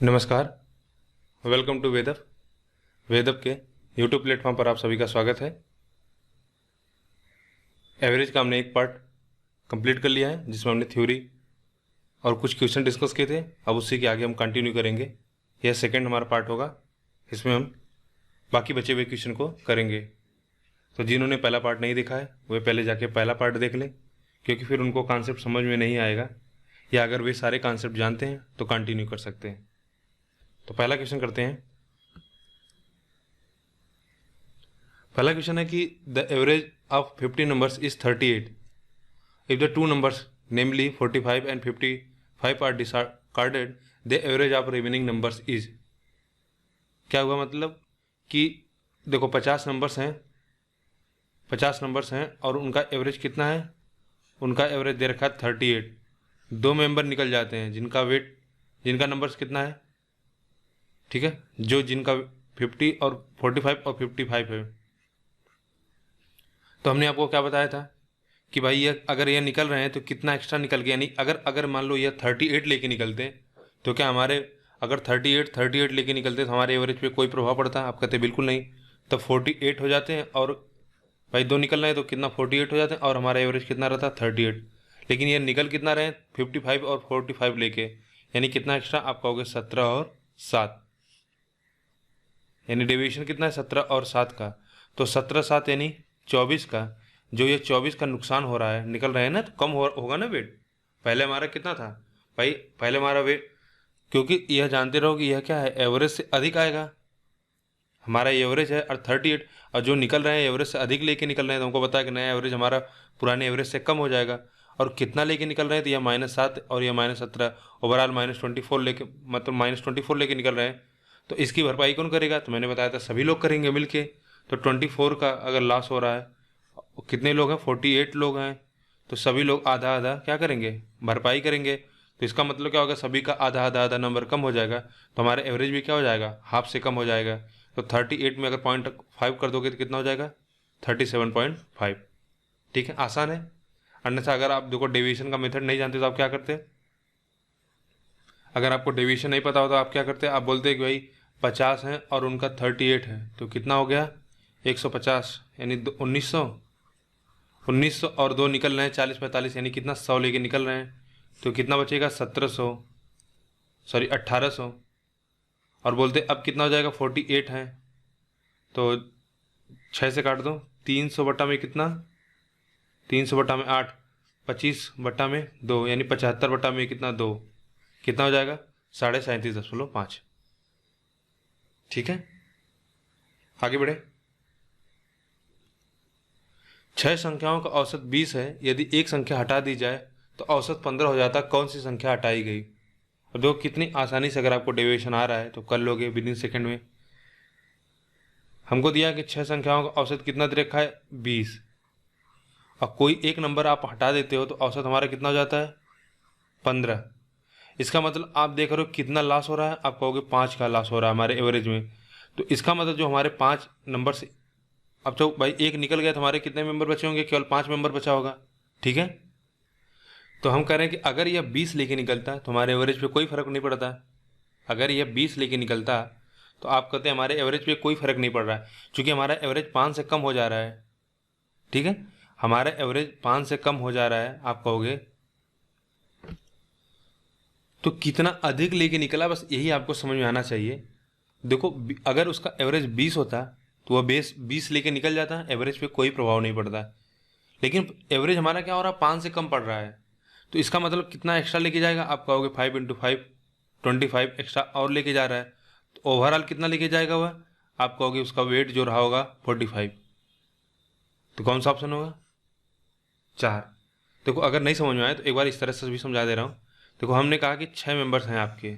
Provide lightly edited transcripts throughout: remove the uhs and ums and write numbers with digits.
नमस्कार। Welcome to वेदव। वेदव के YouTube platform पर आप सभी का स्वागत है। एवरेज का हमने एक पार्ट कंप्लीट कर लिया है जिसमें हमने थ्योरी और कुछ क्वेश्चन डिस्कस किए थे। अब उसी के आगे हम कंटिन्यू करेंगे। यह सेकंड हमारा पार्ट होगा, इसमें हम बाकी बचे हुए क्वेश्चन को करेंगे। तो जिन्होंने पहला पार्ट नहीं देखा है वे पहले जाके पहला पार्ट देख लें, क्योंकि फिर उनको कॉन्सेप्ट समझ में नहीं आएगा, या अगर वे सारे कॉन्सेप्ट जानते हैं तो कंटिन्यू कर सकते हैं। तो पहला क्वेश्चन करते हैं। पहला क्वेश्चन है कि the average of 50 numbers is 38 if the two numbers namely 45 and 55 are discarded the average of remaining numbers is. क्या हुआ मतलब कि देखो 50 नंबर्स हैं और उनका एवरेज कितना है, उनका एवरेज दे रखा है 38। दो मेंबर निकल जाते हैं जिनका नंबर्स कितना है, ठीक है, जिनका 50 और 45 और 55 है। तो हमने आपको क्या बताया था कि भाई ये अगर ये निकल रहे हैं तो कितना एक्स्ट्रा निकल गया, यानी अगर मान लो ये 38 लेके निकलते हैं तो क्या हमारे अगर 38 लेके निकलते तो हमारे एवरेज पे कोई प्रभाव पड़ता? आप कहते बिल्कुल नहीं। तब 48 हो जाते हैं, और भाई दो निकल रहे हैं तो कितना 48 हो जाते हैं, और हमारा एवरेज कितना रहता है 38। लेकिन ये निकल कितना रहे हैं 55 और 45 लेके, यानी कितना एक्स्ट्रा आप कहोगे 17 और 7, यानी डेविएशन कितना है 17 और 7 का। तो 17 7 यानी 24 का, जो ये 24 का नुकसान हो रहा है, निकल रहे हैं ना, तो कम होगा ना वेट। पहले हमारा कितना था भाई, पहले हमारा वेट, क्योंकि यह जानते रहो कि यह क्या है, एवरेज से अधिक आएगा। हमारा एवरेज है और 38, और जो निकल रहे हैं एवरेज से अधिक लेके निकल रहे हैं, तो हमको पता है कि नया एवरेज हमारा पुराने एवरेज से कम हो जाएगा। और कितना लेके निकल रहे हैं, तो यह -7 और यह -17, ओवरऑल -24 लेके, मतलब -24 लेके निकल रहे हैं। तो इसकी भरपाई कौन करेगा? तो मैंने बताया था सभी लोग करेंगे मिलके। तो 24 का अगर लॉस हो रहा है, कितने लोग हैं 48 लोग हैं, तो सभी लोग आधा आधा क्या करेंगे, भरपाई करेंगे। तो इसका मतलब क्या होगा, सभी का आधा आधा आधा नंबर कम हो जाएगा, तो हमारा एवरेज भी क्या हो जाएगा, हाफ से कम हो जाएगा। तो 38 में अगर 0.5 कर दोगे तो कितना हो जाएगा 37.5। ठीक है, आसान है। अन्यथा अगर आप देखो डेविएशन का मेथड नहीं जानते तो आप क्या करते, अगर आपको डेविएशन नहीं पता हो तो आप क्या करते, आप बोलते कि भाई 50 हैं और उनका 38 है, तो कितना हो गया 150, यानी 1900 और दो निकल रहे हैं 40 45, यानी कितना 100 लेके निकल रहे हैं, तो कितना बचेगा 1800। और बोलते अब कितना हो जाएगा 48 है, तो 6 से काट दो, 300 बटा में कितना, 300 बटा में 8, 25 बटा में 2, यानी 75 बटा में कितना 2, कितना हो जाएगा 37.5। ठीक है, आगे बढ़े। 6 संख्याओं का औसत 20 है, यदि एक संख्या हटा दी जाए तो औसत 15 हो जाता, कौन सी संख्या हटाई गई? अब देखो कितनी आसानी से, अगर आपको डेविएशन आ रहा है तो कर लोगे विद इन सेकेंड में। हमको दिया कि 6 संख्याओं का औसत कितना दे रखा है 20, और कोई एक नंबर आप हटा देते हो तो औसत हमारा कितना हो जाता है 15। इसका मतलब आप देख रहे हो कितना लॉस हो रहा है, आप कहोगे 5 का लॉस हो रहा है हमारे एवरेज में। तो इसका मतलब जो हमारे 5 नंबर से, अब तो भाई एक निकल गया तो हमारे कितने मेंबर बचे होंगे, केवल 5 मेंबर बचा होगा। ठीक है, तो हम कह रहे हैं कि अगर यह 20 लेके निकलता है तो हमारे एवरेज पे कोई फर्क नहीं पड़ता। अगर यह 20 लेके निकलता तो आप कहते हैं हमारे एवरेज पे कोई फर्क नहीं पड़ रहा है, क्योंकि हमारा एवरेज 5 से कम हो जा रहा है। ठीक है, हमारा एवरेज 5 से कम हो जा रहा है, आप कहोगे तो कितना अधिक लेके निकला, बस यही आपको समझ में आना चाहिए। देखो अगर उसका एवरेज 20 होता तो वह बेस 20 लेके निकल जाता, एवरेज पे कोई प्रभाव नहीं पड़ता। लेकिन एवरेज हमारा क्या हो रहा है 5 से कम पड़ रहा है, तो इसका मतलब कितना एक्स्ट्रा लेके जाएगा, आप कहोगे 5 × 5 25 एक्स्ट्रा और लेके जा रहा है। तो ओवरऑल कितना लेके जाएगा वह, आप कहोगे उसका वेट जो रहा होगा 45। तो कौन सा ऑप्शन होगा 4। देखो अगर नहीं समझ में आए तो एक बार इस तरह से भी समझा दे रहा हूँ। देखो हमने कहा कि 6 मेंबर्स हैं आपके,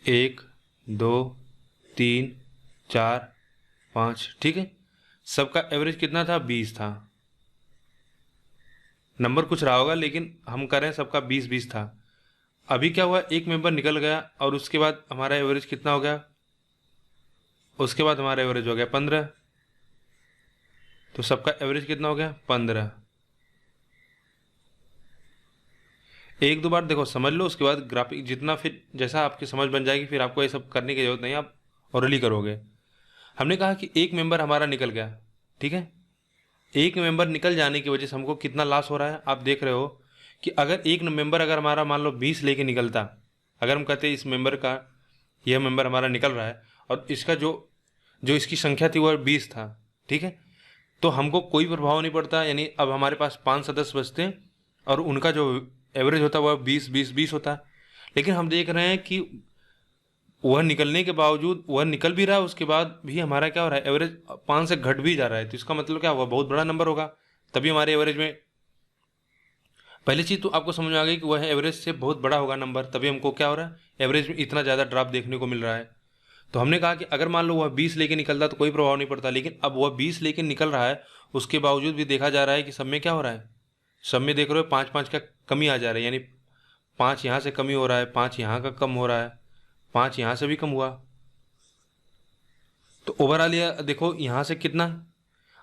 1 2 3 4 5, ठीक है, सबका एवरेज कितना था 20 था। नंबर कुछ रहा होगा लेकिन हम कह रहे हैं सबका 20 था। अभी क्या हुआ, एक मेंबर निकल गया और उसके बाद हमारा एवरेज कितना हो गया, उसके बाद हमारा एवरेज हो गया 15। तो सबका एवरेज कितना हो गया 15। एक दो बार देखो समझ लो, उसके बाद ग्राफिक जितना फिर जैसा आपकी समझ बन जाएगी फिर आपको ये सब करने की जरूरत नहीं, आप ओरली करोगे। हमने कहा कि एक मेंबर हमारा निकल गया, ठीक है। एक मेंबर निकल जाने की वजह से हमको कितना लॉस हो रहा है, आप देख रहे हो कि अगर एक मेंबर अगर हमारा मान लो 20 लेके निकलता, अगर हम कहते इस मेंबर का, यह मेंबर हमारा निकल रहा है और इसका जो जो इसकी संख्या थी वह 20 था, ठीक है, तो हमको कोई प्रभाव नहीं पड़ता। यानी अब हमारे पास 5 सदस्य बचते हैं और उनका जो एवरेज होता है वह 20 होता है। लेकिन हम देख रहे हैं कि वह निकलने के बावजूद, वह निकल भी रहा है, उसके बाद भी हमारा क्या हो रहा है, एवरेज 5 से घट भी जा रहा है। तो इसका मतलब क्या हुआ, बहुत बड़ा नंबर होगा, तभी हमारे एवरेज में, पहली चीज़ तो आपको समझ में आ गई कि वह एवरेज से बहुत बड़ा होगा नंबर, तभी हमको क्या हो रहा है, एवरेज में इतना ज़्यादा ड्रॉप देखने को मिल रहा है। तो हमने कहा कि अगर मान लो वह 20 लेके निकलता तो कोई प्रभाव नहीं पड़ता, लेकिन अब वह 20 लेके निकल रहा है, उसके बावजूद भी देखा जा रहा है कि सब में क्या हो रहा है, सब में देख रहे हो 5 का कमी आ जा रही है। यानी 5 यहाँ से कमी हो रहा है, 5 यहाँ का कम हो रहा है, 5 यहाँ से भी कम हुआ। तो ओवरऑल ये देखो यहाँ से कितना,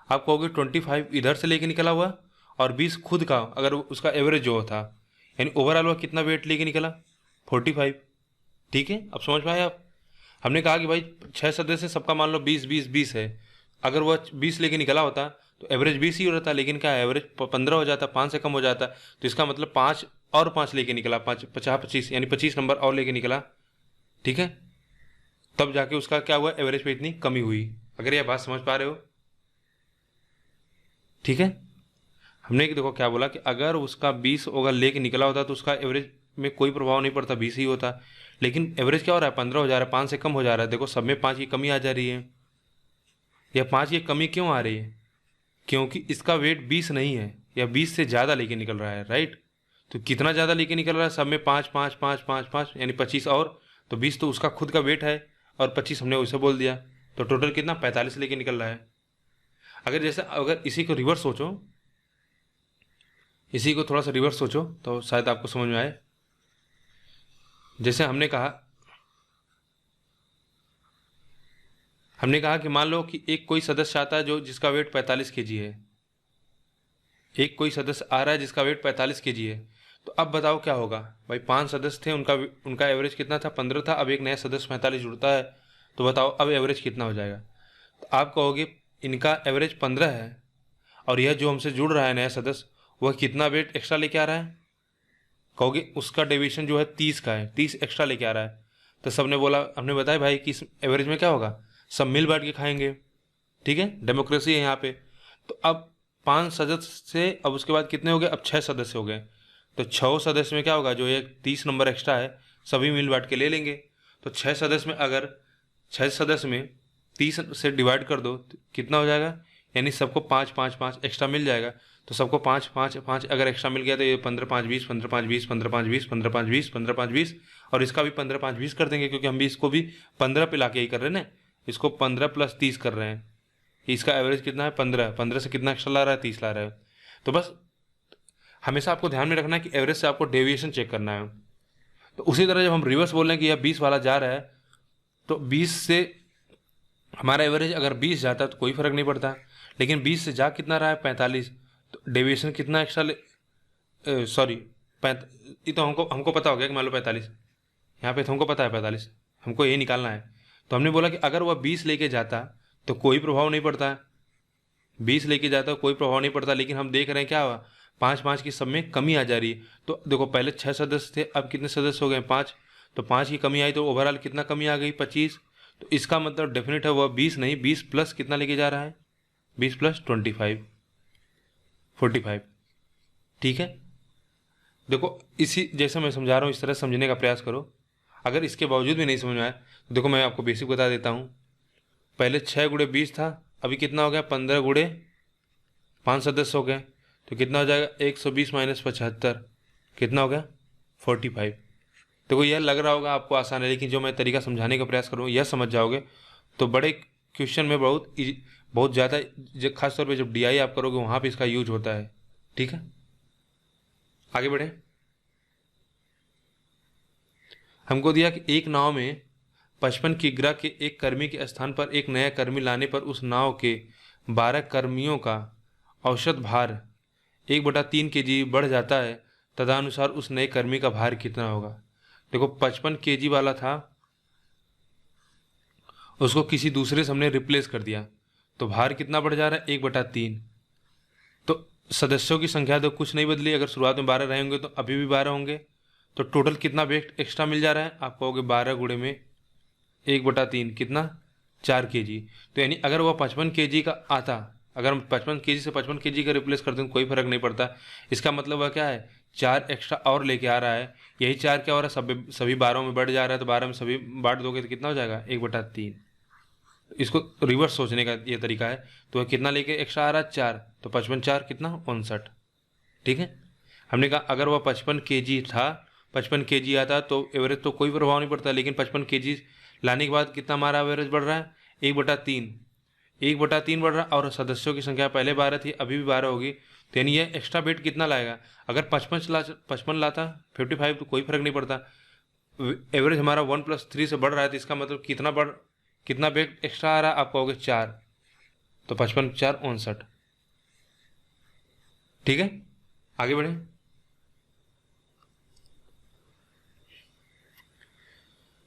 आप कहोगे 25 इधर से लेके निकला हुआ और 20 खुद का, अगर उसका एवरेज जो था, यानी ओवरऑल वह कितना वेट लेके निकला, 45। ठीक है, अब समझ पाए आप। हमने कहा कि भाई 6 सदस्य सबका मान लो 20 है, अगर वह 20 लेके निकला होता तो एवरेज 20 ही हो रहता, लेकिन क्या एवरेज 15 हो जाता, 5 से कम हो जाता। तो इसका मतलब 5 और 5 लेके निकला, 5 50 25, यानी 25 नंबर और लेके निकला, ठीक है, तब जाके उसका क्या हुआ, एवरेज पे इतनी कमी हुई। अगर यह बात समझ पा रहे हो, ठीक है। हमने देखो क्या बोला कि अगर उसका 20 अगर लेके निकला होता तो उसका एवरेज में कोई प्रभाव नहीं पड़ता, 20 ही होता, लेकिन एवरेज क्या हो रहा है, 15 हो जा रहा है, 5 से कम हो जा रहा है। देखो सब में 5 की कमी आ जा रही है। यह 5 की कमी क्यों आ रही है, क्योंकि इसका वेट 20 नहीं है, या 20 से ज़्यादा लेके निकल रहा है, राइट। तो कितना ज़्यादा लेके निकल रहा है, सब में 5 5 5 5 5, यानी 25 और, तो 20 तो उसका खुद का वेट है और 25 हमने उसे बोल दिया, तो टोटल कितना 45 लेके निकल रहा है। अगर जैसे अगर इसी को रिवर्स सोचो, इसी को थोड़ा सा रिवर्स सोचो तो शायद आपको समझ में आए। जैसे हमने कहा कि मान लो कि एक कोई सदस्य आता है जो जिसका वेट 45 केजी है, एक कोई सदस्य आ रहा है जिसका वेट 45 केजी है। तो अब बताओ क्या होगा भाई, 5 सदस्य थे, उनका उनका एवरेज कितना था, 15 था। अब एक नया सदस्य 45 जुड़ता है, तो बताओ अब एवरेज कितना हो जाएगा। तो आप कहोगे इनका एवरेज 15 है और यह जो हमसे जुड़ रहा है नया सदस्य, वह कितना वेट एक्स्ट्रा लेके आ रहा है, कहोगे उसका डेविएशन जो है 30 का है, 30 एक्स्ट्रा लेके आ रहा है। तो सबने बोला, हमने बताया भाई कि इस एवरेज में क्या होगा, सब मिल बांट के खाएंगे, ठीक है, डेमोक्रेसी है यहाँ पे। तो अब 5 सदस्य से अब उसके बाद कितने हो गए, अब 6 सदस्य हो गए। तो 6 सदस्य में क्या होगा, जो ये 30 नंबर एक्स्ट्रा है सभी मिल बांट के ले लेंगे। तो 6 सदस्य में अगर 6 सदस्य में 30 से डिवाइड कर दो तो कितना हो जाएगा, यानी सबको 5 5 5 एक्स्ट्रा मिल जाएगा। तो सबको 5 5 5 अगर एक्स्ट्रा मिल गया तो ये 15 5 20, 15 5 20, 15 5 20, 15 5 20, 15 5 20, और इसका भी 15 5 20 कर देंगे, क्योंकि हम भी इसको भी 15 पे ला के ही कर रहे हैं ना, इसको 15 प्लस 30 कर रहे हैं। इसका एवरेज कितना है, 15, 15 से कितना एक्स्ट्रा ला रहा है, 30 ला रहा है। तो बस हमेशा आपको ध्यान में रखना है कि एवरेज से आपको डेविएशन चेक करना है। तो उसी तरह जब हम रिवर्स बोल रहे हैं कि यह 20 वाला जा रहा है, तो 20 से हमारा एवरेज अगर 20 जाता है तो कोई फर्क नहीं पड़ता, लेकिन 20 से जा कितना रहा है, 45, तो डेविएशन कितना एक्स्ट्रा ले, सॉरी, ये तो हमको हमको पता हो गया कि मान लो 45, यहाँ पे तो हमको पता है 45, हमको ये निकालना है। तो हमने बोला कि अगर वह 20 लेके जाता तो कोई प्रभाव नहीं पड़ता है, 20 लेके जाता कोई प्रभाव नहीं पड़ता, लेकिन हम देख रहे हैं क्या हुआ, 5 5 की सब में कमी आ जा रही है। तो देखो पहले 6 सदस्य थे, अब कितने सदस्य हो गए, 5, तो 5 की कमी आई तो ओवरऑल कितना कमी आ गई, 25। तो इसका मतलब डेफिनेट है वह 20 नहीं, 20 प्लस कितना लेके जा रहा है, 20 प्लस 25, 45, ठीक है। देखो इसी जैसे मैं समझा रहा हूँ इस तरह समझने का प्रयास करो। अगर इसके बावजूद भी नहीं समझ में आया तो देखो मैं आपको बेसिक बता देता हूँ। पहले 6 गुणे 20 था, अभी कितना हो गया, 15 गुणे 5 सदस्य हो गए, तो कितना हो जाएगा, 120 माइनस 75, कितना हो गया, 45। देखो यह लग रहा होगा आपको आसान है, लेकिन जो मैं तरीका समझाने का प्रयास करूँ यह समझ जाओगे तो बड़े क्वेश्चन में बहुत ज़्यादा, खासतौर पे जब डीआई आप करोगे वहाँ पे इसका यूज होता है, ठीक है। आगे बढ़े। हमको दिया कि एक नाव में 55 किग्रा के एक कर्मी के स्थान पर एक नया कर्मी लाने पर उस नाव के 12 कर्मियों का औसत भार 1/3 kg बढ़ जाता है, तदनुसार उस नए कर्मी का भार कितना होगा। देखो 55 केजी वाला था, उसको किसी दूसरे से हमने रिप्लेस कर दिया, तो भार कितना बढ़ जा रहा है, 1/3। तो सदस्यों की संख्या तो कुछ नहीं बदली, अगर शुरुआत में 12 रहे होंगे तो अभी भी 12 होंगे, तो टोटल कितना वेट एक्स्ट्रा मिल जा रहा है, आप कहोगे 12 गुणे में 1/3 कितना, 4 केजी। तो यानी अगर वह 55 केजी का आता, अगर हम 55 केजी से 55 केजी का रिप्लेस कर दें कोई फर्क नहीं पड़ता। इसका मतलब वह क्या है, 4 एक्स्ट्रा और लेके आ रहा है। यही 4 क्या हो रहा है, सभी 12 में बढ़ जा रहा है, तो 12 में सभी बांट दोगे तो कितना हो जाएगा, 1/3। इसको रिवर्स सोचने का ये तरीका है। तो वह कितना लेके एक्स्ट्रा आ रहा है, 4, तो 55 4 कितना, 59। ठीक है, हमने कहा अगर वह 55 केजी था, 55 केजी आता तो एवरेज तो कोई प्रभाव नहीं पड़ता, लेकिन 55 केजी लाने के बाद कितना हमारा एवरेज बढ़ रहा है, 1/3, 1/3 बढ़ रहा है। और सदस्यों की संख्या पहले 12 थी, अभी भी 12 होगी, तो यानी ये एक्स्ट्रा वेट कितना लाएगा। अगर 55 लाता 55 तो कोई फर्क नहीं पड़ता, एवरेज हमारा 1+3 से बढ़ रहा है, तो इसका मतलब कितना वेट एक्स्ट्रा आ रहा है, आप कहोगे 4, तो 55 4 59। ठीक है, आगे बढ़े।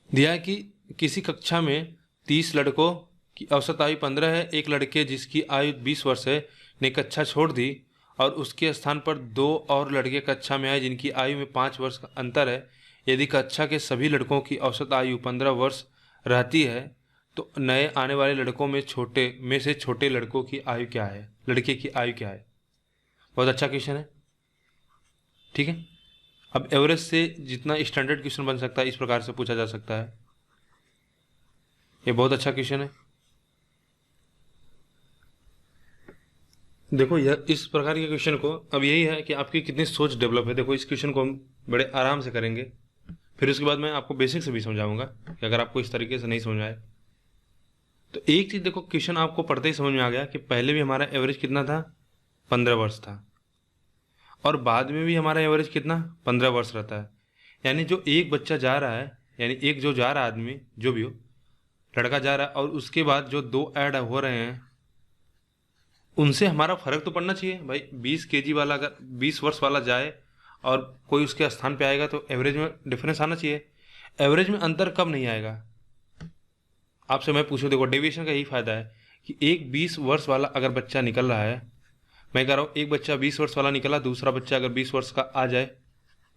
दिया है कि किसी कक्षा में 30 लड़कों की औसत आयु 15 है, एक लड़के जिसकी आयु 20 वर्ष है ने कक्षा छोड़ दी और उसके स्थान पर 2 और लड़के कक्षा में आए जिनकी आयु में 5 वर्ष का अंतर है। यदि कक्षा के सभी लड़कों की औसत आयु 15 वर्ष रहती है तो नए आने वाले लड़कों में से छोटे लड़कों की आयु क्या है, लड़के की आयु क्या है। बहुत अच्छा क्वेश्चन है। ठीक है, अब एवरेज से जितना स्टैंडर्ड क्वेश्चन बन सकता है इस प्रकार से पूछा जा सकता है, ये बहुत अच्छा क्वेश्चन है। देखो यह इस प्रकार के क्वेश्चन को, अब यही है कि आपकी कितनी सोच डेवलप है। देखो इस क्वेश्चन को हम बड़े आराम से करेंगे, फिर उसके बाद मैं आपको बेसिक से भी समझाऊंगा कि अगर आपको इस तरीके से नहीं समझ आए तो एक चीज़ देखो, क्वेश्चन आपको पढ़ते ही समझ में आ गया कि पहले भी हमारा एवरेज कितना था, 15 वर्ष था, और बाद में भी हमारा एवरेज कितना, 15 वर्ष रहता है। यानी जो एक बच्चा जा रहा है, यानी एक जो जा रहा आदमी, जो भी हो लड़का जा रहा है, और उसके बाद जो 2 ऐड हो रहे हैं उनसे हमारा फर्क तो पड़ना चाहिए भाई। 20 केजी वाला अगर 20 वर्ष वाला जाए और कोई उसके स्थान पे आएगा तो एवरेज में डिफरेंस आना चाहिए। एवरेज में अंतर कब नहीं आएगा, आपसे मैं पूछूं, देखो डेविएशन का यही फायदा है कि एक 20 वर्ष वाला अगर बच्चा निकल रहा है, मैं कह रहा हूँ एक बच्चा 20 वर्ष वाला निकला, दूसरा बच्चा अगर 20 वर्ष का आ जाए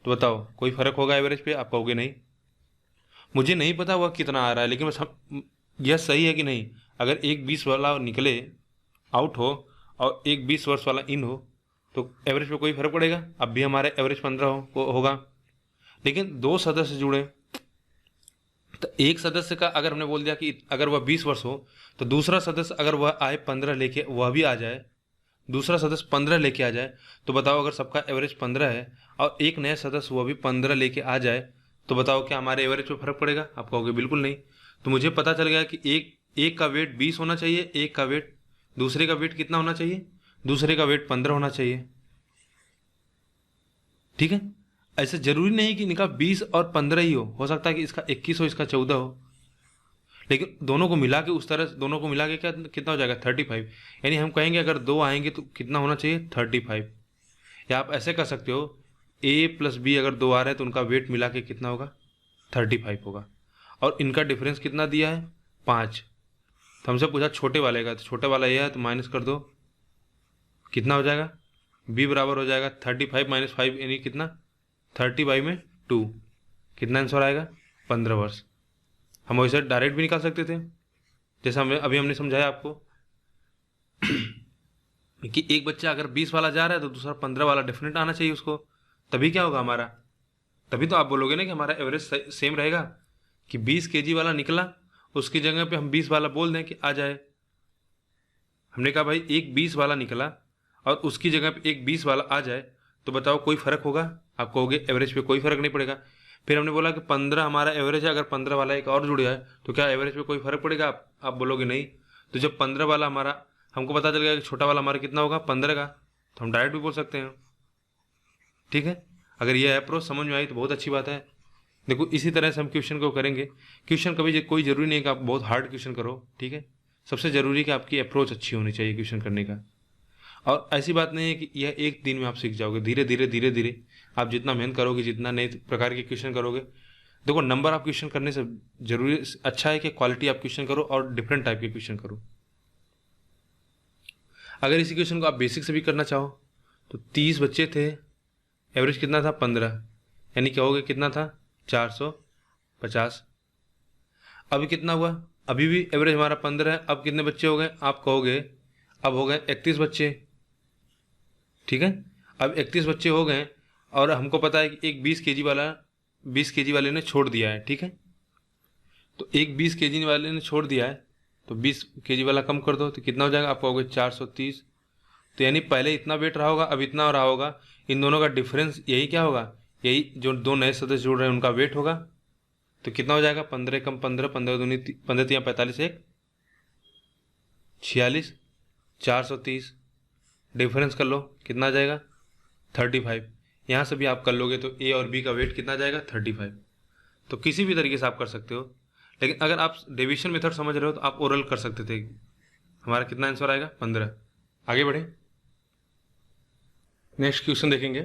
तो बताओ कोई फर्क होगा एवरेज पे, आप कहोगे नहीं। मुझे नहीं पता वह कितना आ रहा है, लेकिन बस यह सही है कि नहीं। अगर एक 20 वाला निकले आउट हो और एक 20 वर्ष वाला इन हो तो एवरेज पे कोई फर्क पड़ेगा, अब भी हमारे एवरेज 15 होगा। लेकिन 2 सदस्य जुड़े तो एक सदस्य का अगर हमने बोल दिया कि अगर वह 20 वर्ष हो तो दूसरा सदस्य अगर वह आए 15 लेके, वह भी आ जाए, दूसरा सदस्य 15 लेके आ जाए, तो बताओ अगर सबका एवरेज 15 है और एक नया सदस्य वह भी 15 लेके आ जाए, तो बताओ क्या हमारे एवरेज पे फर्क पड़ेगा, आप कहोगे बिल्कुल नहीं। तो मुझे पता चल गया कि एक का वेट 20 होना चाहिए, एक का वेट, दूसरे का वेट कितना होना चाहिए, दूसरे का वेट 15 होना चाहिए। ठीक है, ऐसे जरूरी नहीं कि इनका 20 और 15 ही हो सकता है कि इसका 21 हो, इसका 14 हो, लेकिन दोनों को मिला के उस तरह से, दोनों को मिला के क्या कितना हो जाएगा, 35। यानी हम कहेंगे अगर 2 आएंगे तो कितना होना चाहिए, 35। या आप ऐसे कर सकते हो, A+B अगर 2 आ रहे हैं तो उनका वेट मिला के कितना होगा, 35 होगा, और इनका डिफरेंस कितना दिया है, 5। तो हमसे पूछा छोटे वाले का, तो छोटे वाला ये है तो माइनस कर दो, कितना हो जाएगा, B बराबर हो जाएगा 35 - 5 यानी कितना, 30/2, कितना आंसर आएगा, 15 वर्ष। हम वैसे डायरेक्ट भी निकाल सकते थे, जैसा अभी हमने समझाया आपको कि एक बच्चा अगर 20 वाला जा रहा है तो दूसरा 15 वाला डेफिनेट आना चाहिए उसको, तभी क्या होगा हमारा, तभी तो आप बोलोगे ना कि हमारा एवरेज सेम रहेगा। कि 20 केजी वाला निकला, उसकी जगह पे हम 20 वाला बोल दें कि आ जाए। हमने कहा भाई एक 20 वाला निकला और उसकी जगह पे एक 20 वाला आ जाए, तो बताओ कोई फर्क होगा, आप कहोगे एवरेज पे कोई फर्क नहीं पड़ेगा। फिर हमने बोला कि 15 हमारा एवरेज है, अगर 15 वाला एक और जुड़ जाए तो क्या एवरेज पे कोई फर्क पड़ेगा, आप बोलोगे नहीं। तो जब 15 वाला हमारा, हमको पता चल गया कि छोटा वाला हमारा कितना होगा, 15 का, तो हम डायरेक्ट भी बोल सकते हैं। ठीक है, अगर यह अप्रोच समझ में आई तो बहुत अच्छी बात है। देखो इसी तरह से हम क्वेश्चन को करेंगे। क्वेश्चन कभी कोई जरूरी नहीं कि आप बहुत हार्ड क्वेश्चन करो, ठीक है, सबसे जरूरी कि आपकी अप्रोच अच्छी होनी चाहिए क्वेश्चन करने का। और ऐसी बात नहीं है कि यह एक दिन में आप सीख जाओगे, धीरे धीरे धीरे धीरे आप जितना मेहनत करोगे, जितना नए प्रकार के क्वेश्चन करोगे, देखो नंबर आप क्वेश्चन करने से जरूरी अच्छा है कि क्वालिटी आप क्वेश्चन करो और डिफरेंट टाइप के क्वेश्चन करो। अगर इसी क्वेश्चन को आप बेसिक से भी करना चाहो तो 30 बच्चे थे, एवरेज कितना था 15, यानी क्या हो गया, कितना था 450। अभी कितना हुआ, अभी भी एवरेज हमारा 15 है। अब कितने बच्चे हो गए, आप कहोगे अब हो गए 31 बच्चे, ठीक है। अब 31 बच्चे हो गए और हमको पता है कि एक 20 केजी वाले ने छोड़ दिया है, ठीक है। तो एक 20 केजी वाले ने छोड़ दिया है, तो 20 केजी वाला कम कर दो तो कितना हो जाएगा, आप कहोगे 430। तो यानी पहले इतना वेट रहा होगा, अब इतना रहा होगा, इन दोनों का डिफरेंस यही क्या होगा, यही जो दो नए सदस्य जुड़ रहे हैं उनका वेट होगा। तो कितना हो जाएगा, 15 कम 15, 15 दूनी 15 तिया 45, 1 46, 430 डिफरेंस कर लो, कितना आ जाएगा 35। यहाँ से भी आप कर लोगे तो ए और बी का वेट कितना आ जाएगा 35। तो किसी भी तरीके से आप कर सकते हो, लेकिन अगर आप डिवीजन मेथड समझ रहे हो तो आप ओरल कर सकते थे। हमारा कितना आंसर आएगा 15। आगे बढ़े, नेक्स्ट क्वेश्चन देखेंगे।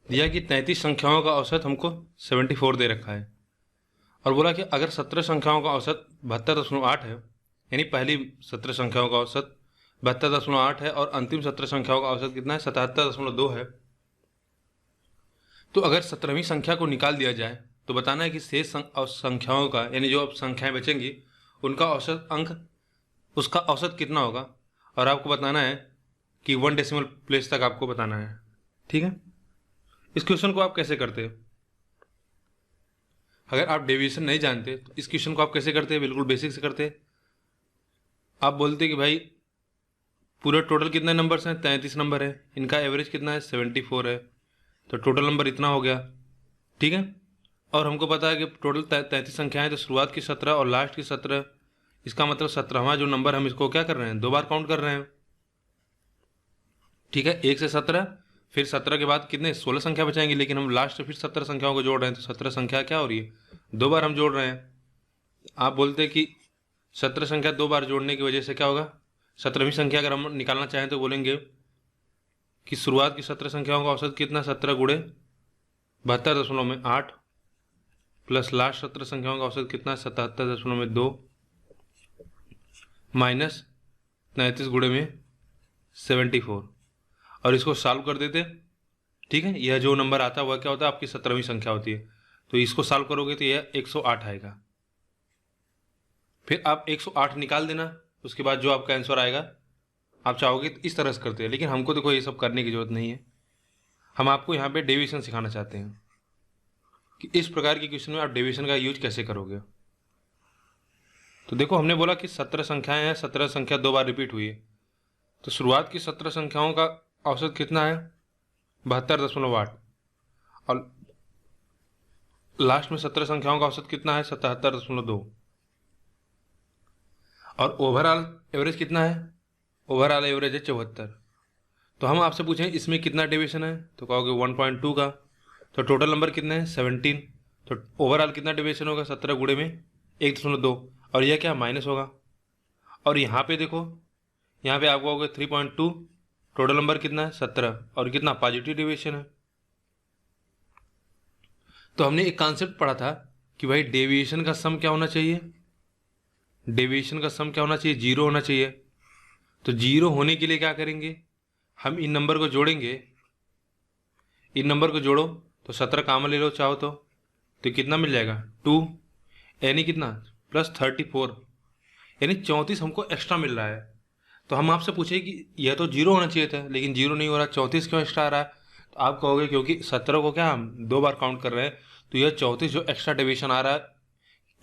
दिया कि 33 संख्याओं का औसत हमको 74 दे रखा है और बोला कि अगर 17 संख्याओं का औसत 72.8 है, यानी पहली 17 संख्याओं का औसत 72.8 है और अंतिम 17 संख्याओं का औसत कितना है 77.2 है, तो अगर 17वीं संख्या को निकाल दिया जाए तो बताना है कि शेष संख्याओं का, यानी जो अब संख्याएं बचेंगी उनका औसत अंक, उसका औसत कितना होगा, और आपको बताना है कि 1 डेसिमल प्लेस तक आपको बताना है, ठीक है। इस क्वेश्चन को आप कैसे करते हो, अगर आप डेविएशन नहीं जानते तो इस क्वेश्चन को आप कैसे करते हैं, बिल्कुल बेसिक से करते हैं। आप बोलते कि भाई पूरे टोटल कितने नंबर्स हैं, 33 नंबर है, इनका एवरेज कितना है 74 है, तो टोटल नंबर इतना हो गया, ठीक है। और हमको पता है कि टोटल 33 संख्याएं हैं, तो शुरुआत की 17 और लास्ट की 17, इसका मतलब 17वां जो नंबर हम इसको क्या कर रहे हैं, 2 बार काउंट कर रहे हैं, ठीक है। 1 से 17, फिर 17 के बाद कितने 16 संख्या बचाएंगे, लेकिन हम लास्ट फिर 17 संख्याओं को जोड़ रहे हैं, तो 17 संख्या क्या हो रही है, 2 बार हम जोड़ रहे हैं। आप बोलते हैं कि 17 संख्या 2 बार जोड़ने की वजह से क्या होगा, 17वीं संख्या अगर हम निकालना चाहें तो बोलेंगे कि शुरुआत की 17 संख्याओं का औसत कितना, 17 गुणे 72.8 प्लस लास्ट 17 संख्याओं का औसत कितना 77.2 माइनस 33 गुणे में 74, और इसको सॉल्व कर देते, ठीक है। यह जो नंबर आता है वह क्या होता है, आपकी 17वीं संख्या होती है, तो इसको सॉल्व करोगे तो यह 108 आएगा। फिर आप 108 निकाल देना, उसके बाद जो आपका आंसर आएगा आप चाहोगे तो इस तरह से करते हैं, लेकिन हमको देखो ये सब करने की जरूरत नहीं है। हम आपको यहाँ पे डेविएशन सिखाना चाहते हैं कि इस प्रकार के क्वेश्चन में आप डेविएशन का यूज कैसे करोगे। तो देखो हमने बोला कि 17 संख्याएं हैं, 17 संख्या 2 बार रिपीट हुई है, तो शुरुआत की 17 संख्याओं का औसत कितना है 72.8 और लास्ट में 17 संख्याओं का औसत कितना है 77.2, और ओवरऑल एवरेज कितना है, ओवरऑल एवरेज है 74। तो हम आपसे पूछें इसमें कितना डेविएशन है, तो कहोगे 1.2 का, तो टोटल नंबर कितने हैं 17, तो ओवरऑल कितना डेविएशन होगा 17 गुणे में 1.2, और यह क्या माइनस होगा। और यहाँ पे देखो, यहाँ पे आपको होगा 3.2, टोटल नंबर कितना है 17, और कितना पॉजिटिव डेविएशन है। तो हमने एक कॉन्सेप्ट पढ़ा था कि भाई डेविएशन का सम क्या होना चाहिए, डेविएशन का सम क्या होना चाहिए, 0 होना चाहिए। तो 0 होने के लिए क्या करेंगे, हम इन नंबर को जोड़ेंगे, इन नंबर को जोड़ो तो 17 कॉमन ले लो चाहो तो कितना मिल जाएगा 2, यानी कितना प्लस 34, यानी 34 हमको एक्स्ट्रा मिल रहा है। तो हम आपसे पूछे कि यह तो 0 होना चाहिए था, लेकिन 0 नहीं हो रहा, 34 क्यों एक्स्ट्रा आ रहा है। तो आप कहोगे क्योंकि 17 को क्या हम 2 बार काउंट कर रहे हैं, तो यह 34 जो एक्स्ट्रा डेविएशन आ रहा है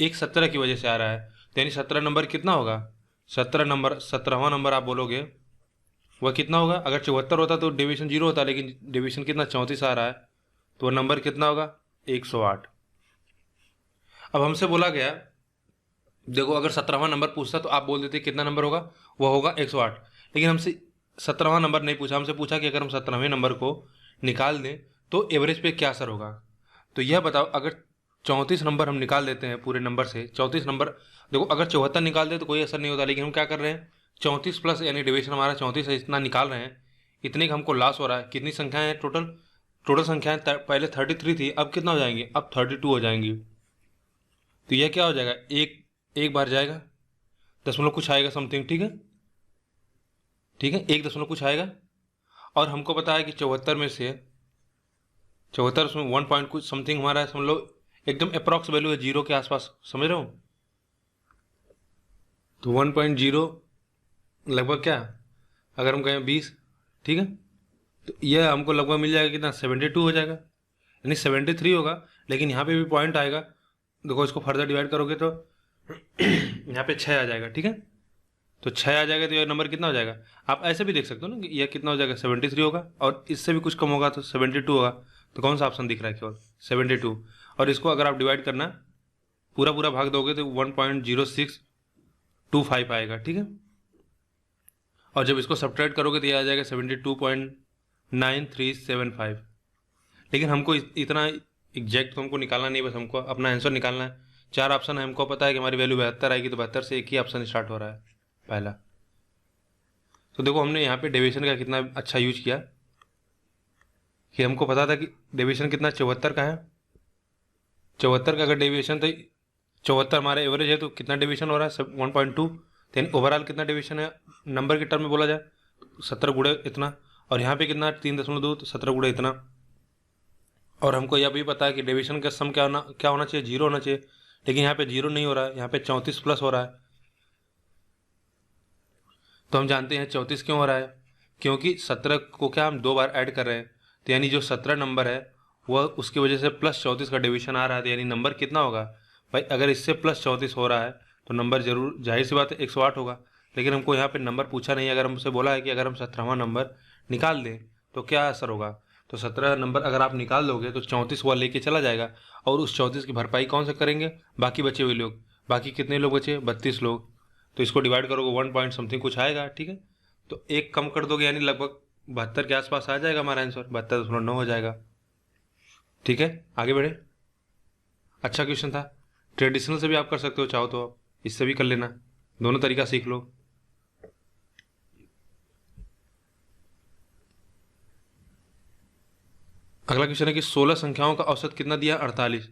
एक 17 की वजह से आ रहा है। तो यानी 17 नंबर कितना होगा, 17वां नंबर आप बोलोगे वह कितना होगा। अगर 74 होता तो डेविएशन 0 होता, लेकिन डेविएशन कितना 34 आ रहा है, तो वह नंबर कितना होगा 108। अब हमसे बोला गया, देखो अगर 17वां नंबर पूछता तो आप बोल देते कितना नंबर होगा, वह होगा 108, लेकिन हमसे 17वां नंबर नहीं पूछा, हमसे पूछा कि अगर हम 17वें नंबर को निकाल दें तो एवरेज पे क्या असर होगा। तो यह बताओ, अगर 34 नंबर हम निकाल देते हैं पूरे नंबर से, 34 नंबर, देखो अगर 74 निकाल दे तो कोई असर नहीं होता, लेकिन हम क्या कर रहे हैं 34 प्लस, यानी डेविएशन हमारा 34 है, इतना निकाल रहे हैं, इतने का हमको लॉस हो रहा है। कितनी संख्याएं हैं टोटल टोटल संख्याएं पहले 33 थी, अब कितना हो जाएंगी, अब 32 हो जाएंगी। तो यह क्या हो जाएगा, एक एक बार जाएगा, दशमलव कुछ आएगा समथिंग, ठीक है, ठीक है, एक दशमलव कुछ आएगा। और हमको पता है कि 74 में से 74 उसमें 1 पॉइंट कुछ समथिंग हमारा है, समझ लो एकदम अप्रॉक्स वैल्यू है, जीरो के आसपास, समझ रहे हो। तो 1.0 लगभग क्या, अगर हम कहें 20, ठीक है, तो यह हमको लगभग मिल जाएगा कितना, 72 हो जाएगा, यानी 73 होगा। लेकिन यहाँ पे भी पॉइंट आएगा, देखो इसको फर्दर डिवाइड करोगे तो यहाँ पे 6 आ जाएगा, ठीक है, तो 6 आ जाएगा तो यह नंबर कितना हो जाएगा। आप ऐसे भी देख सकते हो ना कि यह कितना हो जाएगा, 73 होगा, और इससे भी कुछ कम होगा तो 72 होगा। तो कौन सा ऑप्शन दिख रहा है, केवल 72। और इसको अगर आप डिवाइड करना पूरा पूरा भाग दोगे तो 1.0625 आएगा, ठीक है। और जब इसको सब्ट्रैक्ट करोगे तो ये आ जाएगा 72.9375। लेकिन हमको इतना एग्जैक्ट तो हमको निकालना नहीं, बस हमको अपना आंसर निकालना है। 4 ऑप्शन है, हमको पता है कि हमारी वैल्यू 72 आएगी, तो 72 से एक ही ऑप्शन स्टार्ट हो रहा है, पहला। तो देखो हमने यहाँ पे डेविएशन का कितना अच्छा यूज किया, कि हमको पता था कि डेविएशन कितना 74 का है। 74 का अगर डेविएशन तो 74 हमारा एवरेज है, तो कितना डेविएशन हो रहा है, 1.2। यानी ओवरऑल कितना डेविएशन है नंबर के टर्म में बोला जाए, 17 गुणे इतना। और यहाँ पे कितना 3.2, तो 17 गुणे इतना। और हमको यह भी पता है कि डेविएशन का सम क्या होना चाहिए, 0 होना चाहिए। लेकिन यहाँ पे 0 नहीं हो रहा है, यहाँ पे 34 प्लस हो रहा है। तो हम जानते हैं 34 क्यों हो रहा है, क्योंकि 17 को क्या हम 2 बार ऐड कर रहे हैं। तो यानी जो 17 नंबर है वह उसकी वजह से प्लस 34 का डिवीजन आ रहा है। तो यानी नंबर कितना होगा भाई, अगर इससे प्लस 34 हो रहा है तो नंबर जरूर, जाहिर सी बात है, 108 होगा। लेकिन हमको यहाँ पे नंबर पूछा नहीं है। अगर हमसे बोला है कि अगर हम 17वां नंबर निकाल दें तो क्या असर होगा, तो 17 नंबर अगर आप निकाल दोगे तो 34 वह लेके चला जाएगा, और उस 34 की भरपाई कौन से करेंगे, बाकी बचे हुए लोग। बाकी कितने लोग बचे, 32 लोग। तो इसको डिवाइड करोगे 1 पॉइंट समथिंग कुछ आएगा, ठीक है। तो एक कम कर दोगे, यानी लगभग 72 के आसपास आ जाएगा हमारा आंसर, 72.9 हो जाएगा, ठीक है। आगे बढ़े, अच्छा क्वेश्चन था। ट्रेडिशनल से भी आप कर सकते हो, चाहो तो आप इससे भी कर लेना, दोनों तरीका सीख लो। अगला क्वेश्चन है कि 16 संख्याओं का औसत कितना दिया, 48।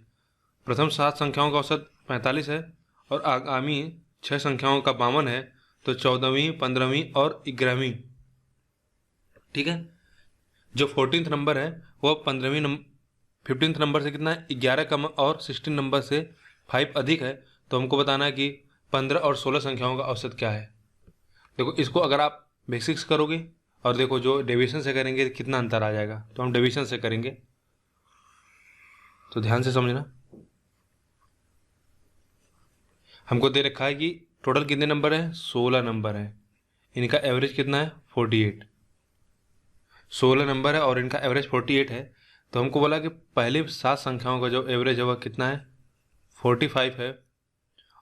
प्रथम 7 संख्याओं का औसत 45 है, और आगामी 6 संख्याओं का 52 है। तो 14वीं, 15वीं और 11वीं, ठीक है। जो 14th नंबर है वह 15th नंबर से कितना है, 11 कम, और 16 नंबर से 5 अधिक है। तो हमको बताना है कि 15 और 16 संख्याओं का औसत क्या है। देखो इसको अगर आप बेसिक्स करोगे और देखो जो डेविएशन से करेंगे कितना अंतर आ जाएगा, तो हम डेविएशन से करेंगे, तो ध्यान से समझना। हमको दे रखा है कि टोटल कितने नंबर हैं, 16 नंबर है, इनका एवरेज कितना है, 48। 16 नंबर है और इनका एवरेज 48 है। तो हमको बोला कि पहले 7 संख्याओं का जो एवरेज है वह कितना है, 45 है।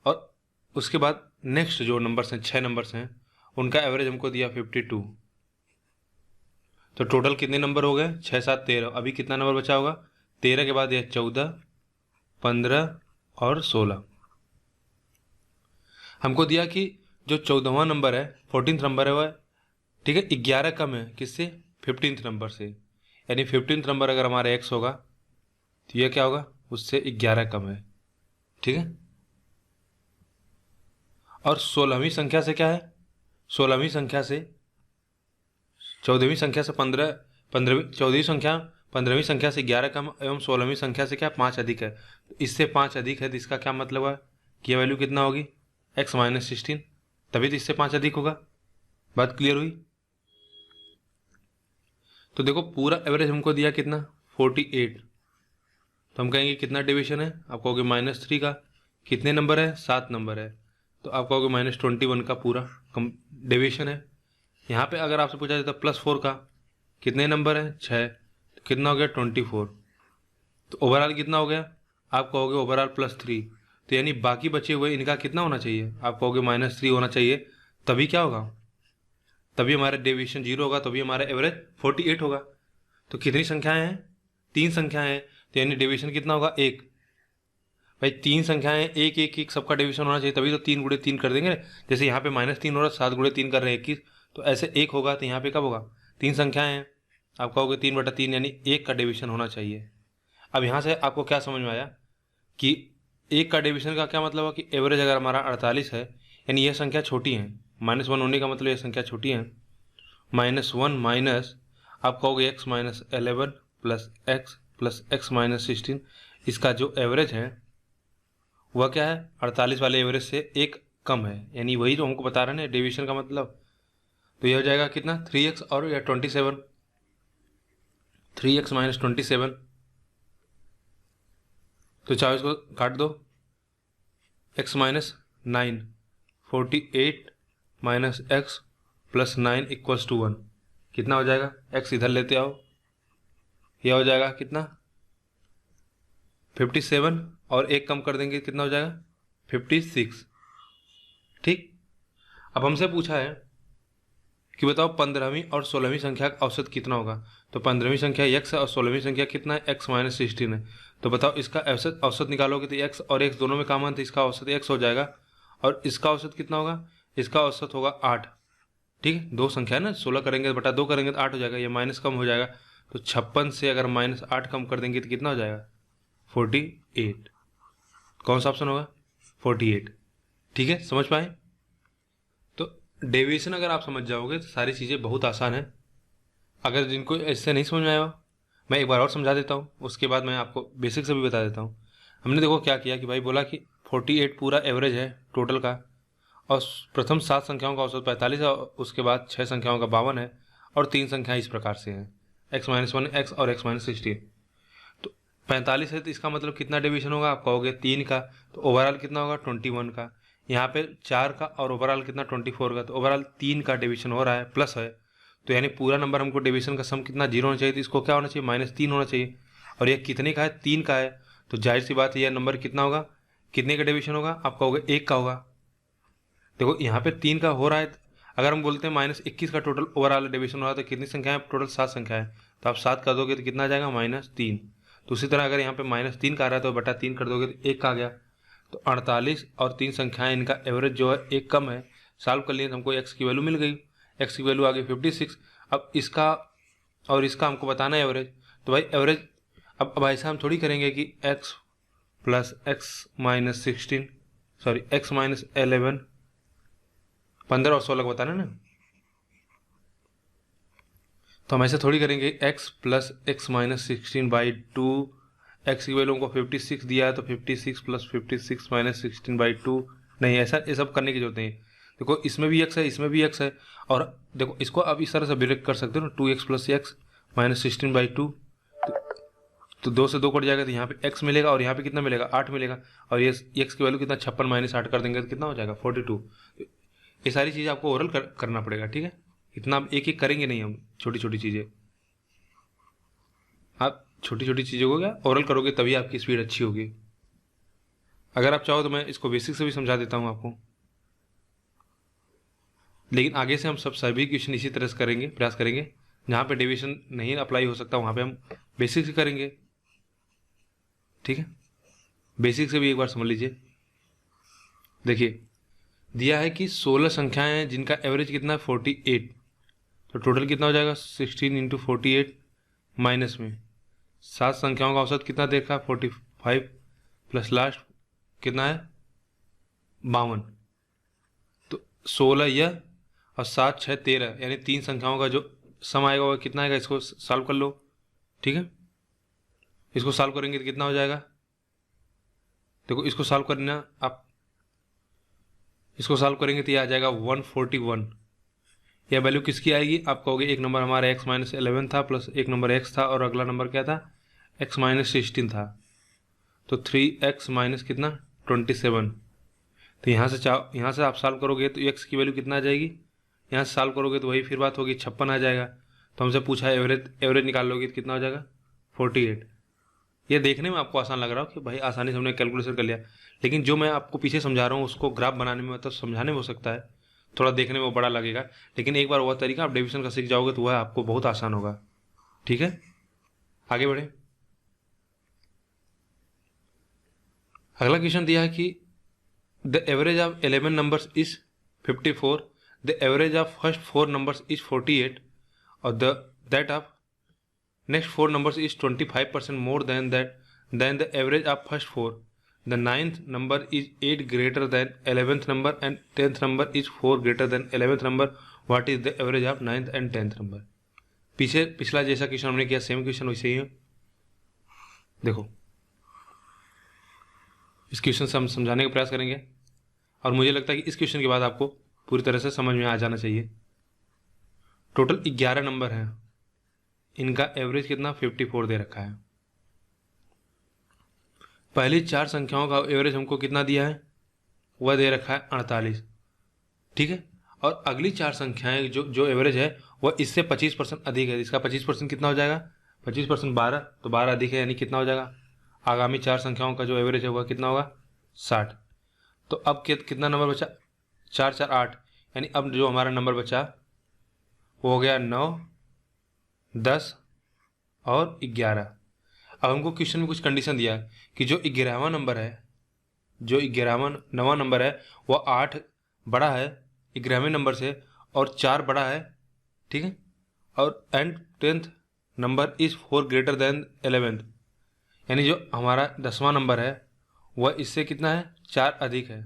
और उसके बाद नेक्स्ट जो नंबर्स हैं, 6 नंबर्स हैं, उनका एवरेज हमको दिया 52। तो टोटल कितने नंबर हो गए, 6, 7, 13। अभी कितना नंबर बचा होगा, 13 के बाद यह 14, 15 और 16। हमको दिया कि जो 14वां नंबर है, 14th नंबर है वह, ठीक है, 11 कम है किससे, 15th नंबर से। यानी 15th नंबर अगर हमारा x होगा तो यह क्या होगा, उससे 11 कम है, ठीक है। और 16वीं संख्या से क्या है, 16वीं संख्या से 14वीं संख्या से 14वीं संख्या 15वीं संख्या से 11 कम, एवं 16वीं संख्या से क्या 5 अधिक है। तो इससे 5 अधिक है, तो इसका क्या मतलब है कि यह वैल्यू कितना होगी, x माइनस 16, तभी तो इससे 5 अधिक होगा। बात क्लियर हुई। तो देखो पूरा एवरेज हमको दिया कितना, 48। तो हम कहेंगे कितना डिवीजन है, आप कहोगे -3 का। कितने नंबर है, 7 नंबर है, तो आप कहोगे -21 का पूरा डिवीजन है। यहाँ पे अगर आपसे पूछा जाता +4 का, कितने नंबर है, 6, तो कितना हो गया, 24। तो ओवरऑल कितना हो गया, आप कहोगे ओवरऑल +3। तो यानी बाकी बचे हुए इनका कितना होना चाहिए, आप कहोगे -3 होना चाहिए, तभी क्या होगा, तभी हमारा डेविएशन 0 होगा, तभी हमारा एवरेज 48 होगा। तो कितनी संख्याएं हैं, 3 संख्याएं हैं, तो यानी डेविएशन कितना होगा, 1। भाई 3 संख्याएं, 1 1 1 सबका डेविएशन होना चाहिए, तभी तो 3 गुणे 3 कर देंगे। जैसे यहाँ पे -3 हो रहा है, 7 गुणे 3 कर रहे हैं 21, तो ऐसे 1 होगा, तो यहाँ पे कब होगा, 3 संख्याएं हैं, आप कहोगे 3/3 यानी 1 का डिवीजन होना चाहिए। अब यहाँ से आपको क्या समझ में आया कि 1 का डिवीजन का क्या मतलब है कि एवरेज अगर हमारा 48 है यानी यह संख्या छोटी है, -1 होने का मतलब यह संख्या छोटी है। -1 माइनस आप कहोगे x minus 11 plus x minus 16, इसका जो एवरेज है वह क्या है, 48 वाले एवरेज से 1 कम है, यानी वही जो हमको बता रहे हैं ना डेविएशन का मतलब। तो यह हो जाएगा कितना 3x और या 27, 3x माइनस 27। तो चाहो इसको काट दो, x minus 9, 48 minus x plus 9 equals to 1। कितना हो जाएगा, x इधर लेते आओ, यह हो जाएगा कितना 57 और 1 कम कर देंगे कितना हो जाएगा 56। ठीक, अब हमसे पूछा है कि बताओ 15वीं और 16वीं संख्या का औसत कितना होगा। तो 15वीं संख्या x है और 16वीं संख्या कितना है, x माइनस 16 है। तो बताओ इसका औसत निकालोगे तो x और x दोनों में कॉमन, तो इसका औसत x हो जाएगा और इसका औसत कितना होगा, इसका औसत होगा 8। ठीक है, दो संख्या है ना, 16 करेंगे बटा 2 करेंगे तो 8 हो जाएगा, ये माइनस कम हो जाएगा। तो 56 से अगर -8 कम कर देंगे तो कितना हो जाएगा 48। कौन सा ऑप्शन होगा 48। ठीक है, समझ पाए। तो डेविएशन अगर आप समझ जाओगे तो सारी चीज़ें बहुत आसान है। अगर जिनको ऐसे नहीं समझ में आया मैं एक बार और समझा देता हूँ, उसके बाद मैं आपको बेसिक से भी बता देता हूँ। हमने देखो क्या किया कि भाई बोला कि 48 पूरा एवरेज है टोटल का, और प्रथम 7 संख्याओं का औसत 45 है, उसके बाद 6 संख्याओं का 52 है, और 3 संख्याएं इस प्रकार से हैं x माइनस 1 x और x माइनस 16। तो 45 है तो इसका मतलब कितना डिवीजन होगा, आप कहोगे 3 का, तो ओवरऑल कितना होगा 21 का। यहाँ पे 4 का और ओवरऑल कितना 24 का, तो ओवरऑल 3 का डिवीजन हो रहा है प्लस है। तो यानी पूरा नंबर हमको डिवीजन का सम कितना 0 होना चाहिए, तो इसको क्या होना चाहिए -3 होना चाहिए। और ये कितने का है 3 का है, तो जाहिर सी बात है यह नंबर कितना होगा, कितने का डिवीजन होगा, आप कहोगे 1 का होगा। देखो यहाँ पे 3 का हो रहा है, अगर हम बोलते हैं -21 का टोटल ओवरऑल डिवीजन हो रहा है तो कितनी संख्या है, टोटल 7 संख्या है, तो आप 7 कर दोगे तो कितना आ जाएगा -3। तो उसी तरह अगर यहाँ पे -3 का आ रहा है तो बटा 3 कर दोगे तो 1 का आ गया। तो 48 और 3 संख्याएं, इनका एवरेज जो है 1 कम है। सॉल्व कर लिए तो हमको x की वैल्यू मिल गई, x की वैल्यू आ गई 56। अब इसका और इसका हमको बताना है एवरेज, तो भाई एवरेज अब ऐसा हम थोड़ी करेंगे कि x plus x minus 16, sorry x minus 11, 15 और 16 का बताना ना, तो हम ऐसे थोड़ी करेंगे x plus x minus 16 by 2, x की वैल्यू को 56 दिया है तो 56 प्लस 56 माइनस 16 बाई 2, नहीं ऐसा ये सब करने की जरूरत नहीं है। देखो इसमें भी x है, इसमें भी x है, और देखो इसको आप इस तरह से ब्रेक कर सकते हो ना, 2x plus x minus 16 by 2, तो 2 से 2 कट जाएगा तो यहाँ पे x मिलेगा और यहाँ पे कितना मिलेगा 8 मिलेगा, और ये x की वैल्यू कितना 56 माइनस 8 कर देंगे तो कितना हो जाएगा 42। ये सारी चीज़ आपको ओरल करना पड़ेगा, ठीक है, इतना आप एक एक करेंगे नहीं, हम छोटी छोटी चीज़ें, आप छोटी छोटी चीज़ों को क्या ओरल करोगे तभी आपकी स्पीड अच्छी होगी। अगर आप चाहो तो मैं इसको बेसिक से भी समझा देता हूँ आपको, लेकिन आगे से हम सभी क्वेश्चन इसी तरह से करेंगे, प्रयास करेंगे। जहाँ पे डेविएशन नहीं अप्लाई हो सकता वहाँ पे हम बेसिक से करेंगे, ठीक है। बेसिक से भी एक बार समझ लीजिए। देखिए दिया है कि 16 संख्याएं हैं जिनका एवरेज कितना है 48, तो टोटल कितना हो जाएगा 16 इंटू 48, माइनस में 7 संख्याओं का औसत कितना देखा 45 प्लस लास्ट कितना है 52, तो 16 यह और 7 6 13, यानी 3 संख्याओं का जो सम आएगा वह कितना आएगा, इसको सॉल्व कर लो, ठीक है। इसको सॉल्व करेंगे तो कितना हो जाएगा, देखो इसको सॉल्व करना, आप इसको सॉल्व करेंगे तो ये आ जाएगा 141। यह वैल्यू किसकी आएगी, आप कहोगे एक नंबर हमारा x माइनस 11 था, प्लस एक नंबर x था, और अगला नंबर क्या था x माइनस 16 था, तो 3x माइनस कितना 27। तो यहाँ से आप सॉल्व करोगे तो x की वैल्यू कितना आ जाएगी, यहाँ से सॉल्व करोगे तो वही फिर बात होगी 56 आ जाएगा। तो हमसे पूछा है एवरेज निकाल लोगे तो कितना हो जाएगा 48। ये देखने में आपको आसान लग रहा हो कि भाई आसानी से हमने कैलकुलेशन कर लिया, लेकिन जो मैं आपको पीछे समझा रहा हूँ उसको ग्राफ बनाने में मतलब समझाने में हो सकता है थोड़ा देखने में वो बड़ा लगेगा, लेकिन एक बार वह तरीका आप डिवीजन का सीख जाओगे तो वह आपको बहुत आसान होगा, ठीक है। आगे बढ़े, अगला क्वेश्चन दिया है कि the average of 11 numbers is 54, the average of first 4 numbers is 48, और that of next 4 numbers is 25% more than the average of first 4. The 9th number is 8 greater than 11th number and 10th number is 4 greater than 11th number. What is the average of 9th and 10th number? पिछला जैसा question हमने किया same question वैसे ही है। देखो इस question से हम समझाने का प्रयास करेंगे और मुझे लगता है कि इस क्वेश्चन के बाद आपको पूरी तरह से समझ में आ जाना चाहिए। टोटल 11 नंबर हैं, इनका एवरेज कितना 54 दे रखा है। पहली 4 संख्याओं का एवरेज हमको कितना दिया है, वह दे रखा है 48, ठीक है। और अगली 4 संख्याएं जो एवरेज है वह इससे 25% अधिक है। इसका 25% कितना हो जाएगा, 25% 12, तो 12 अधिक है यानी कितना हो जाएगा, आगामी 4 संख्याओं का जो एवरेज है वह कितना होगा 60। तो अब कितना नंबर बचा, 4 4 8, यानी अब जो हमारा नंबर बचा वो हो गया 9, 10 और 11। अब हमको क्वेश्चन में कुछ कंडीशन दिया है कि जो 11वां नंबर है, जो 11वां नंबर है वह 8 बड़ा है 11वें नंबर से और 4 बड़ा है, ठीक है। और and 10th number is 4 greater than 11th, यानी जो हमारा 10वां नंबर है वह इससे कितना है 4 अधिक है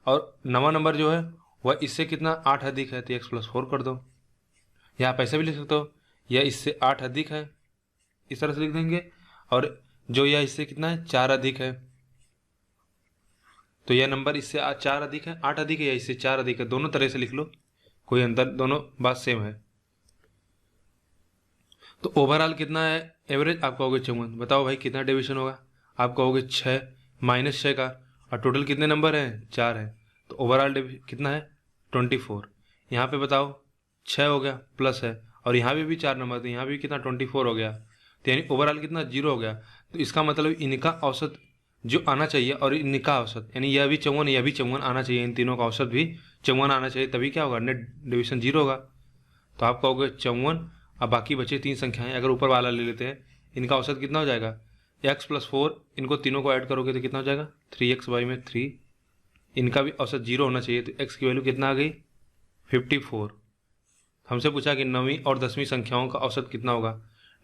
और 9वां नंबर जो है वह इससे कितना 8 अधिक है। तो x + 4 कर दो, या आप ऐसे भी लिख सकते हो, यह इससे 8 अधिक है, इस तरह से लिख देंगे, और जो यह इससे कितना है 4 अधिक है, तो यह नंबर इससे 4 अधिक है, 8 अधिक है या इससे 4 अधिक है, दोनों तरह से लिख लो, कोई अंतर, दोनों बात सेम है। तो ओवरऑल कितना है एवरेज, आप कहोगे 54। बताओ भाई कितना डिवीजन होगा, आप कहोगे 6 -6 का, और टोटल कितने नंबर हैं 4 है, तो ओवरऑल कितना है 24। यहाँ पे बताओ 6 हो गया प्लस है, और यहाँ पे भी 4 नंबर थे, यहाँ भी कितना 24 हो गया, तो यानी ओवरऑल कितना 0 हो गया। तो इसका मतलब इनका औसत जो आना चाहिए और इनका औसत, यानी यह भी 54 यह भी 54 आना चाहिए, इन तीनों का औसत भी 54 आना चाहिए, तभी क्या होगा नेट डिवीजन 0 होगा। तो आप कहोगे 54, अब बाकी बचे 3 संख्याएं अगर ऊपर वाला ले लेते हैं, इनका औसत कितना हो जाएगा x + 4, इनको तीनों को ऐड करोगे तो कितना हो जाएगा 3x/3, इनका भी औसत 0 होना चाहिए, तो x की वैल्यू कितना आ गई 54। हमसे पूछा कि 9वीं और 10वीं संख्याओं का औसत कितना होगा,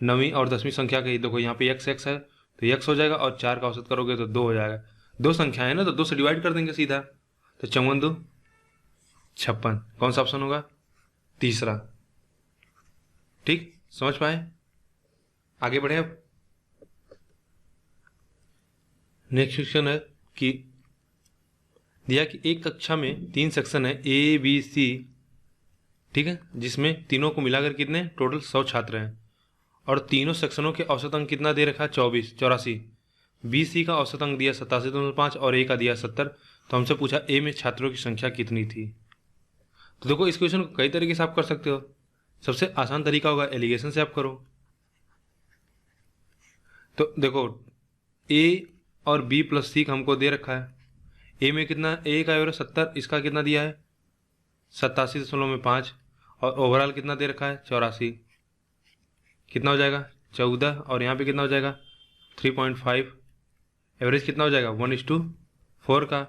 9वीं और 10वीं संख्या का ही देखो यहाँ पे x है तो x हो जाएगा, और 4 का औसत करोगे तो 2 हो जाएगा। 2 संख्याएं ना तो 2 से डिवाइड कर देंगे सीधा, तो 54 2 56, कौन सा ऑप्शन होगा तीसरा, ठीक, समझ पाए। आगे बढ़े। अब नेक्स्ट क्वेश्चन है कि दिया कि एक कक्षा में 3 सेक्शन है A B C, ठीक है, जिसमें तीनों को मिलाकर कितने टोटल 100 छात्र हैं, और तीनों सेक्शनों के औसत अंक कितना दे रखा है 84। बी सी का औसत अंक दिया 87.5 और ए का दिया 70। तो हमसे पूछा ए में छात्रों की संख्या कितनी थी। तो देखो इस क्वेश्चन को कई तरीके से आप कर सकते हो। सबसे आसान तरीका होगा एलिगेशन से आप करो। तो देखो ए और बी प्लस सी का हमको दे रखा है। ए में कितना, ए का एवरेज 70, इसका कितना दिया है 87.5, और ओवरऑल कितना दे रखा है 84। कितना हो जाएगा 14, और यहाँ पे कितना हो जाएगा 3.5। एवरेज कितना हो जाएगा 1:4 का।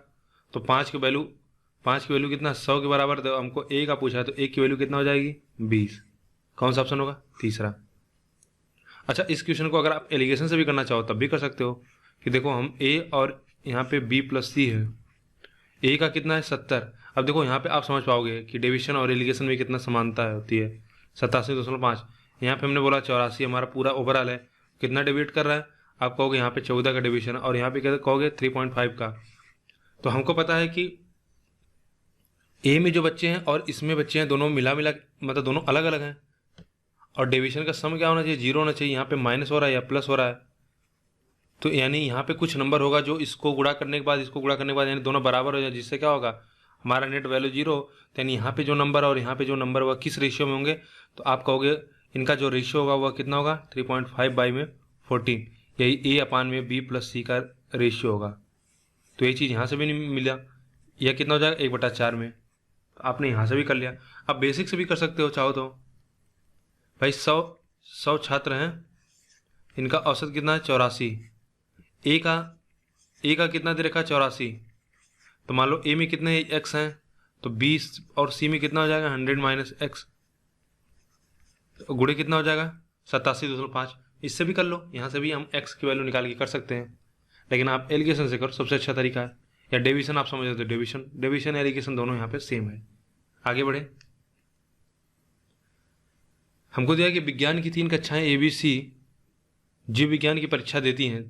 तो 5 की वैल्यू कितना 100 के बराबर। तो हमको ए का पूछा है तो ए की वैल्यू कितना हो जाएगी 20। कौन सा ऑप्शन होगा तीसरा। अच्छा, इस क्वेश्चन को अगर आप एलिगेशन से भी करना चाहो तब भी कर सकते हो कि देखो हम ए और यहाँ पे बी प्लस सी है, ए का कितना है 70। अब देखो यहाँ पे आप समझ पाओगे कि डिवीजन और एलिगेशन में कितना समानता होती है। 87.5, यहाँ पे हमने बोला 84 हमारा पूरा ओवरऑल है। कितना डिवाइड कर रहा है आप कहोगे यहाँ पे 14 का डिवीजन, और यहाँ पे कहोगे 3.5 का। तो हमको पता है कि ए में जो बच्चे हैं और इसमें बच्चे हैं दोनों मिला मतलब दोनों अलग अलग हैं, और डिवीजन का सम क्या होना चाहिए 0 होना चाहिए। यहाँ पे माइनस हो रहा है या प्लस हो रहा है, तो यानी यहाँ पे कुछ नंबर होगा जो इसको गुणा करने के बाद इसको गुणा करने के बाद यानी दोनों बराबर हो जाए, जिससे क्या होगा हमारा नेट वैल्यू 0। यानी यहाँ पे जो नंबर और यहाँ पे जो नंबर वह किस रेशियो में होंगे, तो आप कहोगे इनका जो रेशियो होगा वह कितना होगा 3.5/14। यही ए अपान में बी प्लस सी का रेशियो होगा। तो ये चीज़ यहाँ से भी नहीं मिला। यह कितना हो जाएगा 1/4 में। तो आपने यहाँ से भी कर लिया। आप बेसिक से भी कर सकते हो चाहो तो। भाई 100 छात्र हैं, इनका औसत कितना है 84। ए का कितना दे रखा है 84। तो मान लो ए में कितने एक्स हैं, तो 20, और सी में कितना हो जाएगा 100 - x। गुणे कितना हो जाएगा 87.5। इससे भी कर लो, यहाँ से भी हम x की वैल्यू निकाल के कर सकते हैं, लेकिन आप एलिगेशन से करो, सबसे अच्छा तरीका है। या डेविशन आप समझ लेते हो, डेविशन एलिगेशन दोनों यहाँ पे सेम है। आगे बढ़े। हमको दिया कि विज्ञान की 3 कक्षाएं ABC जीव विज्ञान की परीक्षा देती हैं।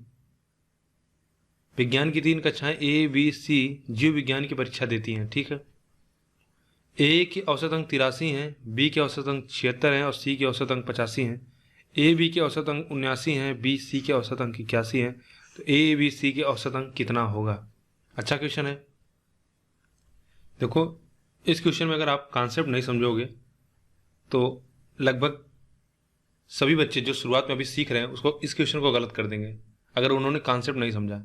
विज्ञान की 3 कक्षाएं ABC जीव विज्ञान की परीक्षा देती हैं, ठीक है। ए के औसत अंक 83 हैं, बी के औसत अंक 76 हैं और सी के औसत अंक 85 हैं। ए बी के औसत अंक 79 हैं, बी सी के औसत अंक 81 हैं। तो ए बी सी के औसत अंक कितना होगा? अच्छा क्वेश्चन है। देखो, इस क्वेश्चन में अगर आप कॉन्सेप्ट नहीं समझोगे तो लगभग सभी बच्चे जो शुरुआत में अभी सीख रहे हैं उसको इस क्वेश्चन को गलत कर देंगे। अगर उन्होंने कॉन्सेप्ट नहीं समझा,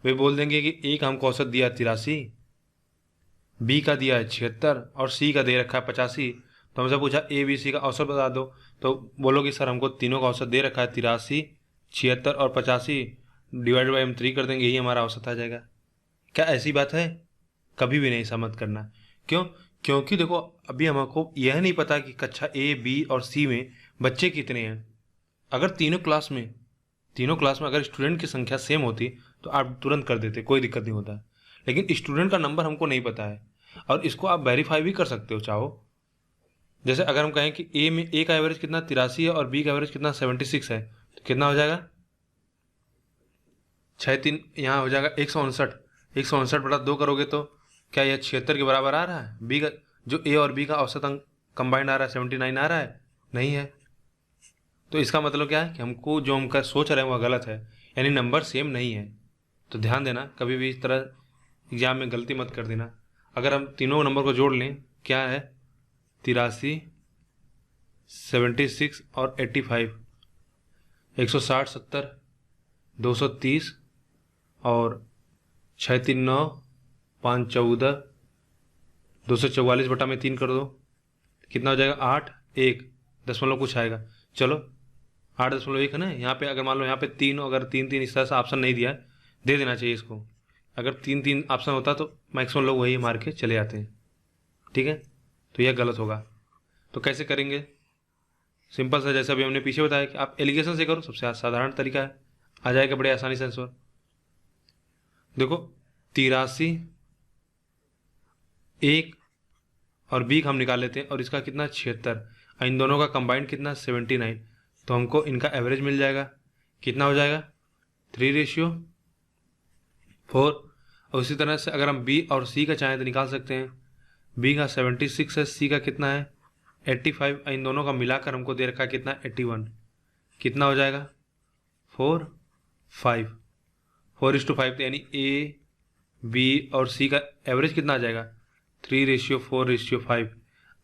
वे बोल देंगे कि ए का हमको औसत दिया 83, बी का दिया है 76 और सी का दे रखा है 85। तो हमसे पूछा ए बी सी का औसत बता दो, तो बोलोगे सर हमको तीनों का औसत दे रखा है 83, 76 और 85, डिवाइड बाई हम 3 कर देंगे, यही हमारा औसत आ जाएगा। क्या ऐसी बात है? कभी भी नहीं, ऐसा मत करना। क्यों? क्योंकि देखो, अभी हमको यह नहीं पता कि कक्षा ए बी और सी में बच्चे कितने हैं। अगर तीनों क्लास में अगर स्टूडेंट की संख्या सेम होती तो आप तुरंत कर देते, कोई दिक्कत नहीं होता। लेकिन स्टूडेंट का नंबर हमको नहीं पता है, और इसको आप वेरीफाई भी कर सकते हो चाहो। जैसे अगर हम कहें कि ए में ए का एवरेज कितना 83 है और बी का एवरेज कितना 76 है, तो कितना हो जाएगा? 6 3 यहाँ हो जाएगा 159। 159/2 करोगे तो क्या यह 76 के बराबर आ रहा है? बी का जो ए और बी का औसत अंक कंबाइंड आ रहा है 79 आ रहा है? नहीं है। तो इसका मतलब क्या है कि हमको जो हम सोच रहे हैं वह गलत है, यानी नंबर सेम नहीं है। तो ध्यान देना, कभी भी इस तरह एग्जाम में गलती मत कर देना। अगर हम तीनों नंबर को जोड़ लें, क्या है? 83, 76 और 85, 160, 70, 230 और 6 3 9, 5 14, 244/3 कर दो, कितना हो जाएगा? 8 1 दशमलव कुछ आएगा। चलो 8.1 है ना। यहाँ पे अगर मान लो यहाँ पे 3, अगर 3 3 इस तरह से ऑप्शन नहीं दिया है, दे देना चाहिए इसको। अगर 3 3 ऑप्शन होता तो मैक्सिमम लोग वही मार के चले जाते हैं, ठीक है। तो यह गलत होगा। तो कैसे करेंगे? सिंपल सा, जैसा अभी हमने पीछे बताया कि आप एलिगेशन से करो, सबसे साधारण तरीका है, आ जाएगा बड़े आसानी से आंसर। देखो 83, 1 और बी हम निकाल लेते हैं, और इसका कितना 76, इन दोनों का कंबाइंड कितना 79। तो हमको इनका एवरेज मिल जाएगा, कितना हो जाएगा? 3:4। और उसी तरह से अगर हम बी और सी का चाहें तो निकाल सकते हैं। बी का 76 है, सी का कितना है 85, इन दोनों का मिलाकर हमको दे रखा है कितना 81। कितना हो जाएगा? 4 5 4:5। तो यानी ए बी और सी का एवरेज कितना आ जाएगा? 3:4:5।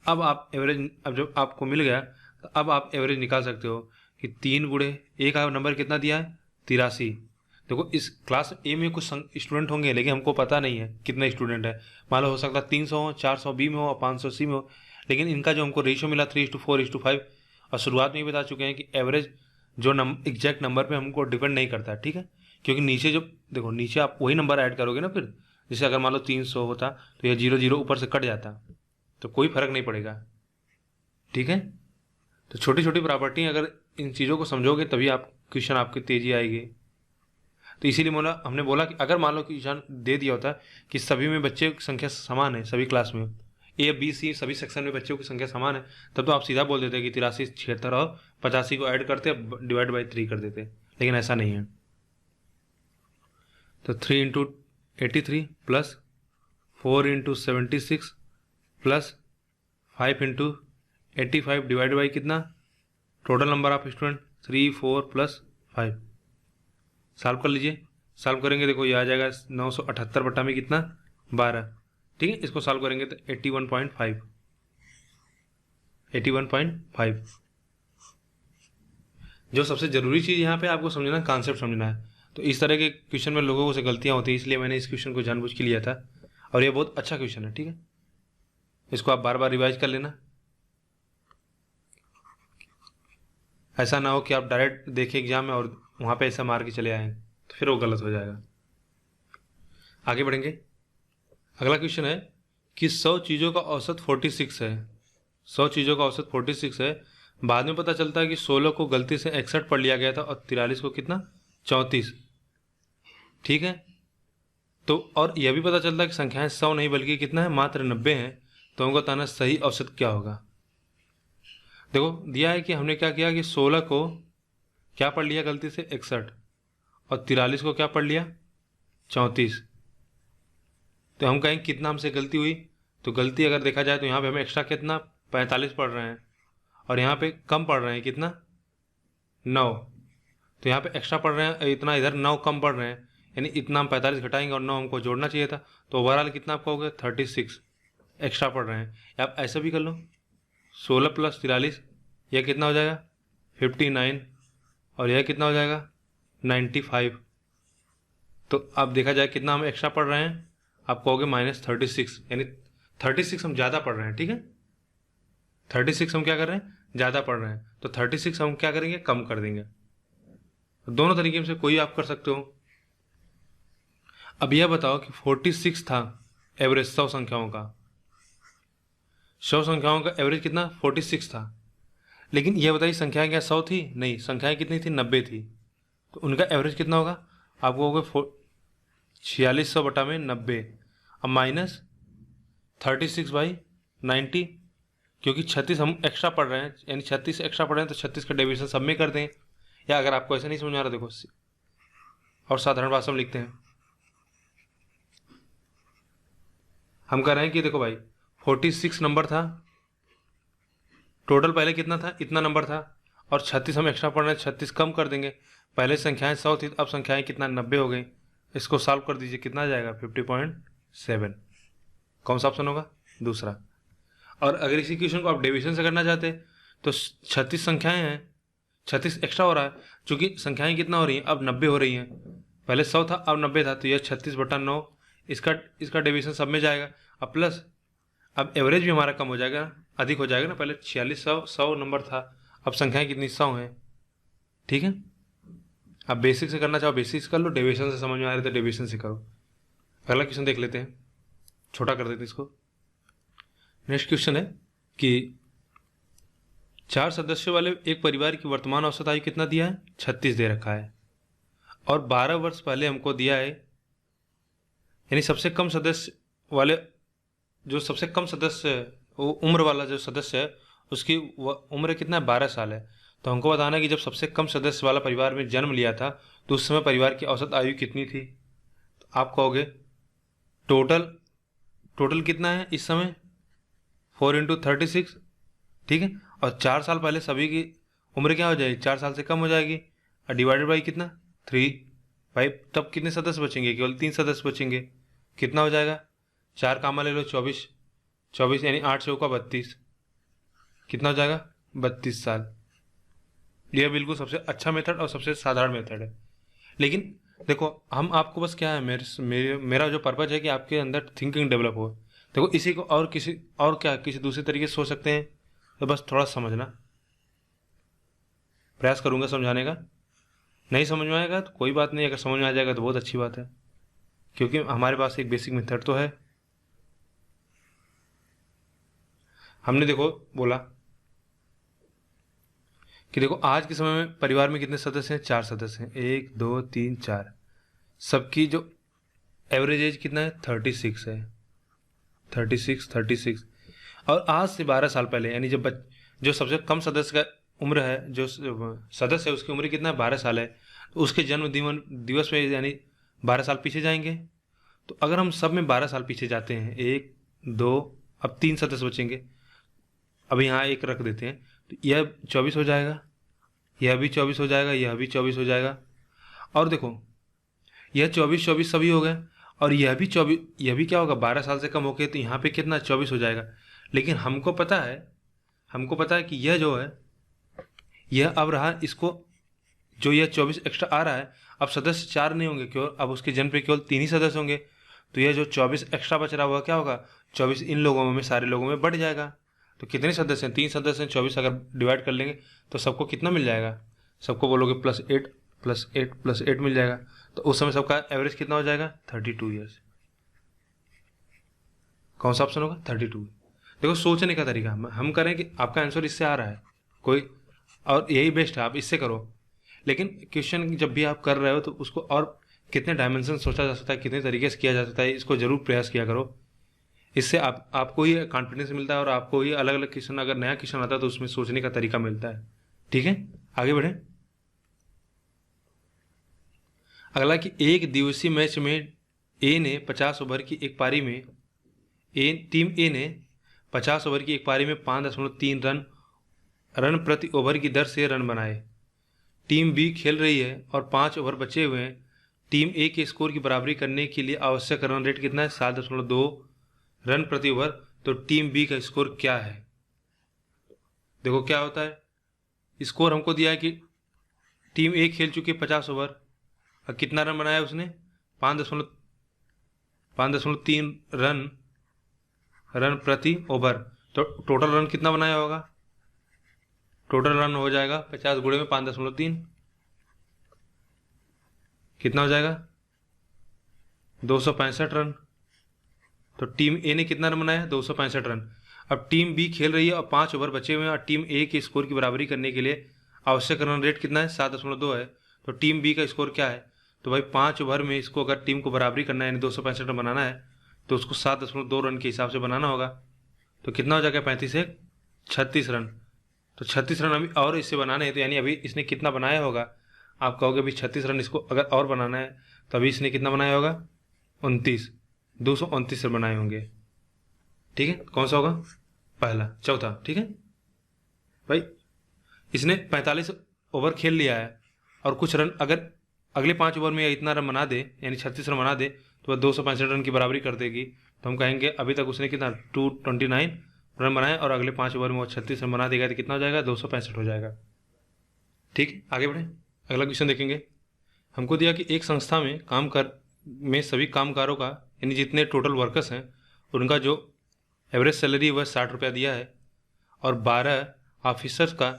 अब आप एवरेज, अब जब आपको मिल गया तो अब आप एवरेज निकाल सकते हो कि 3 गुणे ए का नंबर कितना दिया है 83। देखो, इस क्लास ए में कुछ स्टूडेंट होंगे, लेकिन हमको पता नहीं है कितने स्टूडेंट है। मान लो हो सकता है 300 हो, 400 बी में हो और 500 सी में हो, लेकिन इनका जो हमको रेशियो मिला 3:4:5। और शुरुआत में ही बता चुके हैं कि एवरेज जो एग्जैक्ट नंबर पे हमको डिपेंड नहीं करता है, ठीक है। क्योंकि नीचे जो देखो, नीचे आप वही नंबर ऐड करोगे ना फिर। जैसे अगर मान लो 300 होता तो यह 0 0 ऊपर से कट जाता, तो कोई फर्क नहीं पड़ेगा, ठीक है। तो छोटी छोटी प्रॉपर्टी, अगर इन चीज़ों को समझोगे तभी आप क्वेश्चन आपकी तेजी आएगी। तो इसीलिए हमने बोला कि अगर मान लो क्वेश्चन दे दिया होता कि सभी में बच्चे की संख्या समान है, सभी क्लास में ए बी सी सभी सेक्शन में बच्चों की संख्या समान है, तब तो आप सीधा बोल देते कि 83 76 और 85 को ऐड करते डिवाइड बाई 3 कर देते, लेकिन ऐसा नहीं है। तो 3 × 83 प्लस 4 × 76 प्लस 5 × 85 डिवाइड बाई कितना? Total number of student 3 4 plus 5। Solve कर लीजिए। सॉल्व करेंगे, देखो ये आ जाएगा 978 बटा में कितना 12, ठीक है। इसको सॉल्व करेंगे तो 81.5। जो सबसे ज़रूरी चीज़ यहाँ पे आपको समझना, कॉन्सेप्ट समझना है। तो इस तरह के क्वेश्चन में लोगों से गलतियाँ होती हैं, इसलिए मैंने इस क्वेश्चन को जानबूझ के लिया था, और ये बहुत अच्छा क्वेश्चन है, ठीक है। इसको आप बार बार रिवाइज कर लेना। ऐसा ना हो कि आप डायरेक्ट देखें एग्जाम में और वहाँ पे ऐसा मार के चले आए, तो फिर वो गलत हो जाएगा। आगे बढ़ेंगे। अगला क्वेश्चन है कि 100 चीज़ों का औसत 46 है। 100 चीज़ों का औसत 46 है, बाद में पता चलता है कि 16 को गलती से 61 पढ़ लिया गया था और 43 को कितना 34। ठीक है, तो और यह भी पता चलता है कि संख्याएं 100 नहीं बल्कि कितना है मात्र 90 हैं। तो हमको बताना सही औसत क्या होगा। देखो दिया है कि हमने क्या किया कि 16 को क्या पढ़ लिया गलती से 61 और 43 को क्या पढ़ लिया 34। तो हम कहेंगे कितना हमसे गलती हुई। तो गलती अगर देखा जाए तो यहाँ पे हमें एक्स्ट्रा कितना 45 पढ़ रहे हैं और यहाँ पे कम पढ़ रहे हैं कितना 9। तो यहाँ पे एक्स्ट्रा पढ़ रहे हैं इतना, इधर 9 कम पढ़ रहे हैं, यानी इतना हम 45 घटाएंगे और 9 हमको जोड़ना चाहिए था। तो ओवरऑल कितना आपका हो गया 36 एक्स्ट्रा पढ़ रहे हैं। या आप ऐसा भी कर लो 16 + 43 यह कितना हो जाएगा 59 और यह कितना हो जाएगा 95। तो अब देखा जाए कितना हम एक्स्ट्रा पढ़ रहे हैं, आप कहोगे -36, यानी 36 हम ज़्यादा पढ़ रहे हैं। ठीक है, 36 हम क्या कर रहे हैं ज़्यादा पढ़ रहे हैं, तो 36 हम क्या करेंगे कम कर देंगे। दोनों तरीके से कोई आप कर सकते हो। अब यह बताओ कि 46 था एवरेज 100 संख्याओं का, 100 संख्याओं का एवरेज कितना 46 था। लेकिन यह बताइए संख्याएं क्या 100 थी, नहीं, संख्याएं कितनी थी 90 थी। तो उनका एवरेज कितना होगा आपको होगा 4600 बटा में 90। अब -36/90, क्योंकि 36 हम एक्स्ट्रा पढ़ रहे हैं, यानी 36 एक्स्ट्रा पढ़ रहे हैं तो 36 का डिवीजन सब में कर दें। या अगर आपको ऐसे नहीं समझ आ रहा देखो और साधारण भाषा में लिखते हैं, हम कह रहे हैं कि देखो भाई 46 नंबर था, टोटल पहले कितना था इतना नंबर था, और 36 हम एक्स्ट्रा पढ़ रहे हैं 36 कम कर देंगे। पहले संख्याएं 100 थी, अब संख्याएं कितना 90 हो गई। इसको सॉल्व कर दीजिए, कितना आ जाएगा 50.7। कौन सा ऑप्शन होगा दूसरा। और अगर इसी क्वेश्चन को आप डिवीजन से करना चाहते तो 36 संख्याएं हैं, 36 एक्स्ट्रा हो रहा है, चूंकि संख्याएं कितना हो रही हैं अब 90 हो रही हैं। पहले 100 था अब 90 था, तो यह 36/9 इसका डिवीजन सब में जाएगा। अब प्लस अब एवरेज भी हमारा कम हो जाएगा, अधिक हो जाएगा ना। पहले 4600 नंबर था, अब संख्याएं कितनी 100 हैं। ठीक है, अब बेसिक से करना चाहो बेसिक से कर लो, डिवीजन से समझ में आ रहा है तो डिवीजन से करो। अगला क्वेश्चन देख लेते हैं, छोटा कर देते हैं इसको। नेक्स्ट क्वेश्चन है कि 4 सदस्यों वाले एक परिवार की वर्तमान औसत आयु कितना दिया है 36 दे रखा है, और 12 वर्ष पहले हमको दिया है, यानी सबसे कम सदस्य वाले जो सबसे कम सदस्य उम्र वाला जो सदस्य है उसकी उम्र कितना है 12 साल है। तो हमको बताना है कि जब सबसे कम सदस्य वाला परिवार में जन्म लिया था तो उस समय परिवार की औसत आयु कितनी थी। तो आप कहोगे टोटल कितना है इस समय 4 × 36। ठीक है, और 4 साल पहले सभी की उम्र क्या हो जाएगी 4 साल से कम हो जाएगी, और डिवाइडेड बाई कितना 3 भाई। तब कितने सदस्य बचेंगे केवल 3 सदस्य बचेंगे। कितना हो जाएगा 4 कामा ले लो 24 यानी 8 से होगा 32, कितना हो जाएगा 32 साल। यह बिल्कुल सबसे अच्छा मेथड और सबसे साधारण मेथड है। लेकिन देखो हम आपको बस क्या है मेरा जो पर्पज है कि आपके अंदर थिंकिंग डेवलप हो। देखो इसी को और किसी दूसरे तरीके से सोच सकते हैं, तो बस थोड़ा समझना, प्रयास करूंगा समझाने का। नहीं समझ में आएगा तो कोई बात नहीं, अगर समझ में आ जाएगा तो बहुत अच्छी बात है, क्योंकि हमारे पास एक बेसिक मेथड तो है। हमने देखो बोला कि देखो आज के समय में परिवार में कितने सदस्य हैं 4 सदस्य हैं, 1 2 3 4। सबकी जो एवरेज एज कितना है 36 है, 36। और आज से 12 साल पहले यानी जो सबसे कम सदस्य का उम्र है, जो सदस्य है उसकी उम्र कितना है 12 साल है, तो उसके जन्म दिवस में यानी 12 साल पीछे जाएंगे। तो अगर हम सब में 12 साल पीछे जाते हैं 1 2, अब 3 सदस्य बचेंगे, अब यहाँ 1 रख देते हैं, तो यह 24 हो जाएगा, यह भी 24 हो जाएगा, यह भी 24 हो जाएगा। और देखो यह 24 सभी हो गए, और यह भी 24, यह भी क्या होगा 12 साल से कम हो गए, तो यहाँ पे कितना 24 हो जाएगा। लेकिन हमको पता है कि यह जो है यह अब रहा, इसको जो यह 24 एक्स्ट्रा आ रहा है, अब सदस्य 4 नहीं होंगे केवल, अब उसके जन्म पे केवल 3 ही सदस्य होंगे। तो यह जो 24 एक्स्ट्रा बच रहा हुआ क्या होगा 24 इन लोगों में सारे लोगों में बढ़ जाएगा। तो कितने सदस्य हैं 3 सदस्य हैं, 24 अगर डिवाइड कर लेंगे तो सबको कितना मिल जाएगा, सबको बोलोगे +8 मिल जाएगा। तो उस समय सबका एवरेज कितना हो जाएगा 32 ईयर्स। कौन सा ऑप्शन होगा 32। देखो सोचने का तरीका हम करें कि आपका आंसर इससे आ रहा है, कोई, और यही बेस्ट है, आप इससे करो। लेकिन क्वेश्चन जब भी आप कर रहे हो तो उसको और कितने डायमेंशन सोचा जा सकता है, कितने तरीके से किया जा सकता है, इसको जरूर प्रयास किया करो। इससे आपको ही कॉन्फिडेंस मिलता है और आपको ही अलग अलग क्वेश्चन, अगर नया क्वेश्चन आता है तो उसमें सोचने का तरीका मिलता है। ठीक है, आगे बढ़े। अगला कि एक दिवसीय मैच में ए ने 50 ओवर की एक पारी में टीम ए ने 50 ओवर की एक पारी में 5.3 रन प्रति ओवर की दर से रन बनाए। टीम बी खेल रही है और 5 ओवर बचे हुए हैं। टीम ए के स्कोर की बराबरी करने के लिए आवश्यक रन रेट कितना है? 7.2 रन प्रति ओवर। तो टीम बी का स्कोर क्या है? देखो क्या होता है, स्कोर हमको दिया है कि टीम ए खेल चुकी है 50 ओवर और कितना रन बनाया उसने? 5.3 रन प्रति ओवर। तो टोटल रन कितना बनाया होगा? टोटल रन हो जाएगा 50 गुणे में 5.3, कितना हो जाएगा? 265 रन। तो टीम ए ने कितना रन बनाया? 265 रन। अब टीम बी खेल रही है और 5 ओवर बचे हुए हैं और टीम ए के स्कोर की बराबरी करने के लिए आवश्यक रन रेट कितना है? 7.2 है। तो टीम बी का स्कोर क्या है? तो भाई 5 ओवर में इसको अगर टीम को बराबरी करना है यानी 265 रन बनाना है तो उसको 7.2 रन के हिसाब से बनाना होगा। तो कितना हो जाएगा? 36 रन। तो 36 रन अभी और इससे बनाने हैं, तो यानी अभी इसने कितना बनाया होगा? आप कहोगे अभी 36 रन इसको अगर और बनाना है तो अभी इसने कितना बनाया होगा? 229 रन बनाए होंगे। ठीक है, कौन सा होगा? पहला। चौथा, ठीक है भाई, इसने 45 ओवर खेल लिया है और कुछ रन अगर अगले 5 ओवर में इतना रन बना दे यानी 36 रन बना दे तो वह 265 रन की बराबरी कर देगी। तो हम कहेंगे अभी तक उसने कितना 229 रन बनाए और अगले 5 ओवर में वो 36 रन बना देगा तो कितना हो जाएगा? 265 हो जाएगा। ठीक, आगे बढ़े, अगला क्वेश्चन देखेंगे। हमको दिया कि एक संस्था में सभी कामगारों का यानी जितने टोटल वर्कर्स हैं उनका जो एवरेज सैलरी वह 60 रुपया दिया है और 12 ऑफिसर्स का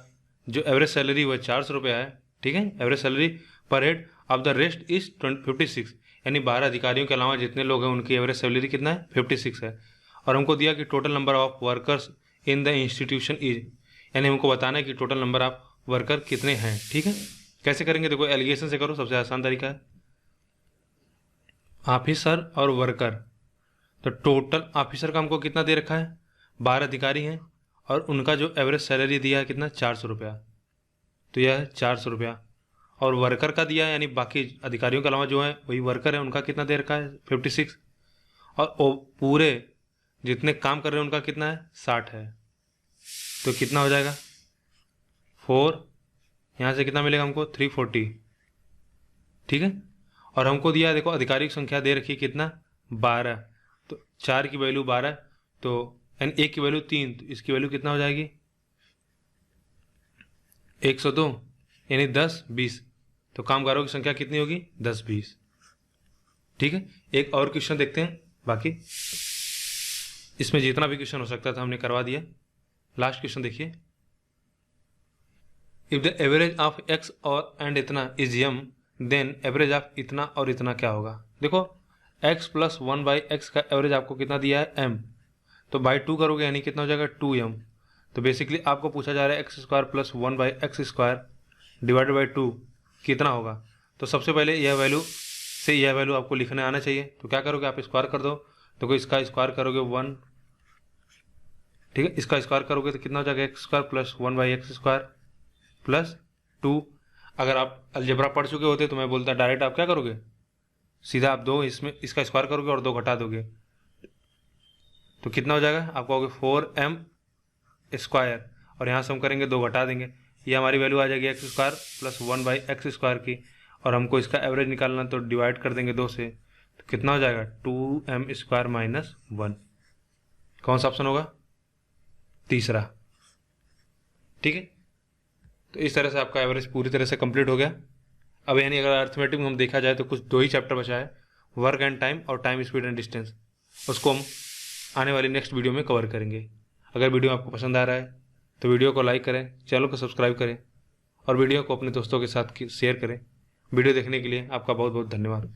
जो एवरेज सैलरी वह 400 रुपया है। ठीक है, एवरेज सैलरी पर head of the rest is 56, यानी 12 अधिकारियों के अलावा जितने लोग हैं उनकी एवरेज सैलरी कितना है? 56 है। और हमको दिया कि total number of workers in the institution is, यानी हमको बताना है कि टोटल नंबर ऑफ वर्कर कितने हैं। ठीक है, कैसे करेंगे? देखो एलिगेशन से करो, सबसे आसान तरीका है। ऑफिसर और वर्कर, तो टोटल ऑफिसर का हमको कितना दे रखा है? 12 अधिकारी हैं और उनका जो एवरेज सैलरी दिया है कितना? 400 रुपया। तो यह है 400 रुपया। और वर्कर का दिया है यानी बाकी अधिकारियों के अलावा जो है वही वर्कर है उनका कितना दे रखा है? 56। और पूरे जितने काम कर रहे हैं उनका कितना है? 60 है। तो कितना हो जाएगा? 4, यहाँ से कितना मिलेगा हमको? 340। ठीक है, और हमको दिया है देखो अधिकारी की संख्या दे रखी है कितना? 12। तो 4 की वैल्यू 12, तो यानी 1 की वैल्यू 3, तो इसकी वैल्यू कितना हो जाएगी? 102, यानी 10 20। तो कामगारों की संख्या कितनी होगी? 10 20। ठीक है, एक और क्वेश्चन देखते हैं। बाकी इसमें जितना भी क्वेश्चन हो सकता था हमने करवा दिया। लास्ट क्वेश्चन देखिए। If the average of X और एंड इतना इज यम देन एवरेज ऑफ इतना और इतना क्या होगा? देखो x + 1/x का एवरेज आपको कितना दिया है? m। तो बाई 2 करोगे यानी कितना हो जाएगा? 2m। तो बेसिकली आपको पूछा जा रहा है x² + 1/x² डिवाइडेड बाई 2 कितना होगा? तो सबसे पहले यह वैल्यू से यह वैल्यू आपको लिखने आना चाहिए। तो क्या करोगे? आप स्क्वायर कर दो। तो इसका स्क्वायर करोगे 1, ठीक है, इसका स्क्वायर करोगे तो कितना हो जाएगा? x² + 1/x² + 2। अगर आप अलजेब्रा पढ़ चुके होते तो मैं बोलता डायरेक्ट आप क्या करोगे? सीधा आप 2 इसमें इसका स्क्वायर करोगे और 2 घटा दोगे तो कितना हो जाएगा? आप कहोगे 4m² और यहाँ से हम करेंगे 2 घटा देंगे, ये हमारी वैल्यू आ जाएगी x² + 1/x² की। और हमको इसका एवरेज निकालना तो डिवाइड कर देंगे 2 से, तो कितना हो जाएगा? 2m² - 1। कौन सा ऑप्शन होगा? तीसरा। ठीक है, तो इस तरह से आपका एवरेज पूरी तरह से कंप्लीट हो गया। अब यानी अगर अर्थमेटिक में हम देखा जाए तो कुछ 2 ही चैप्टर बचा है, वर्क एंड टाइम और टाइम स्पीड एंड डिस्टेंस। उसको हम आने वाली नेक्स्ट वीडियो में कवर करेंगे। अगर वीडियो आपको पसंद आ रहा है तो वीडियो को लाइक करें, चैनल को सब्सक्राइब करें और वीडियो को अपने दोस्तों के साथ शेयर करें। वीडियो देखने के लिए आपका बहुत बहुत धन्यवाद।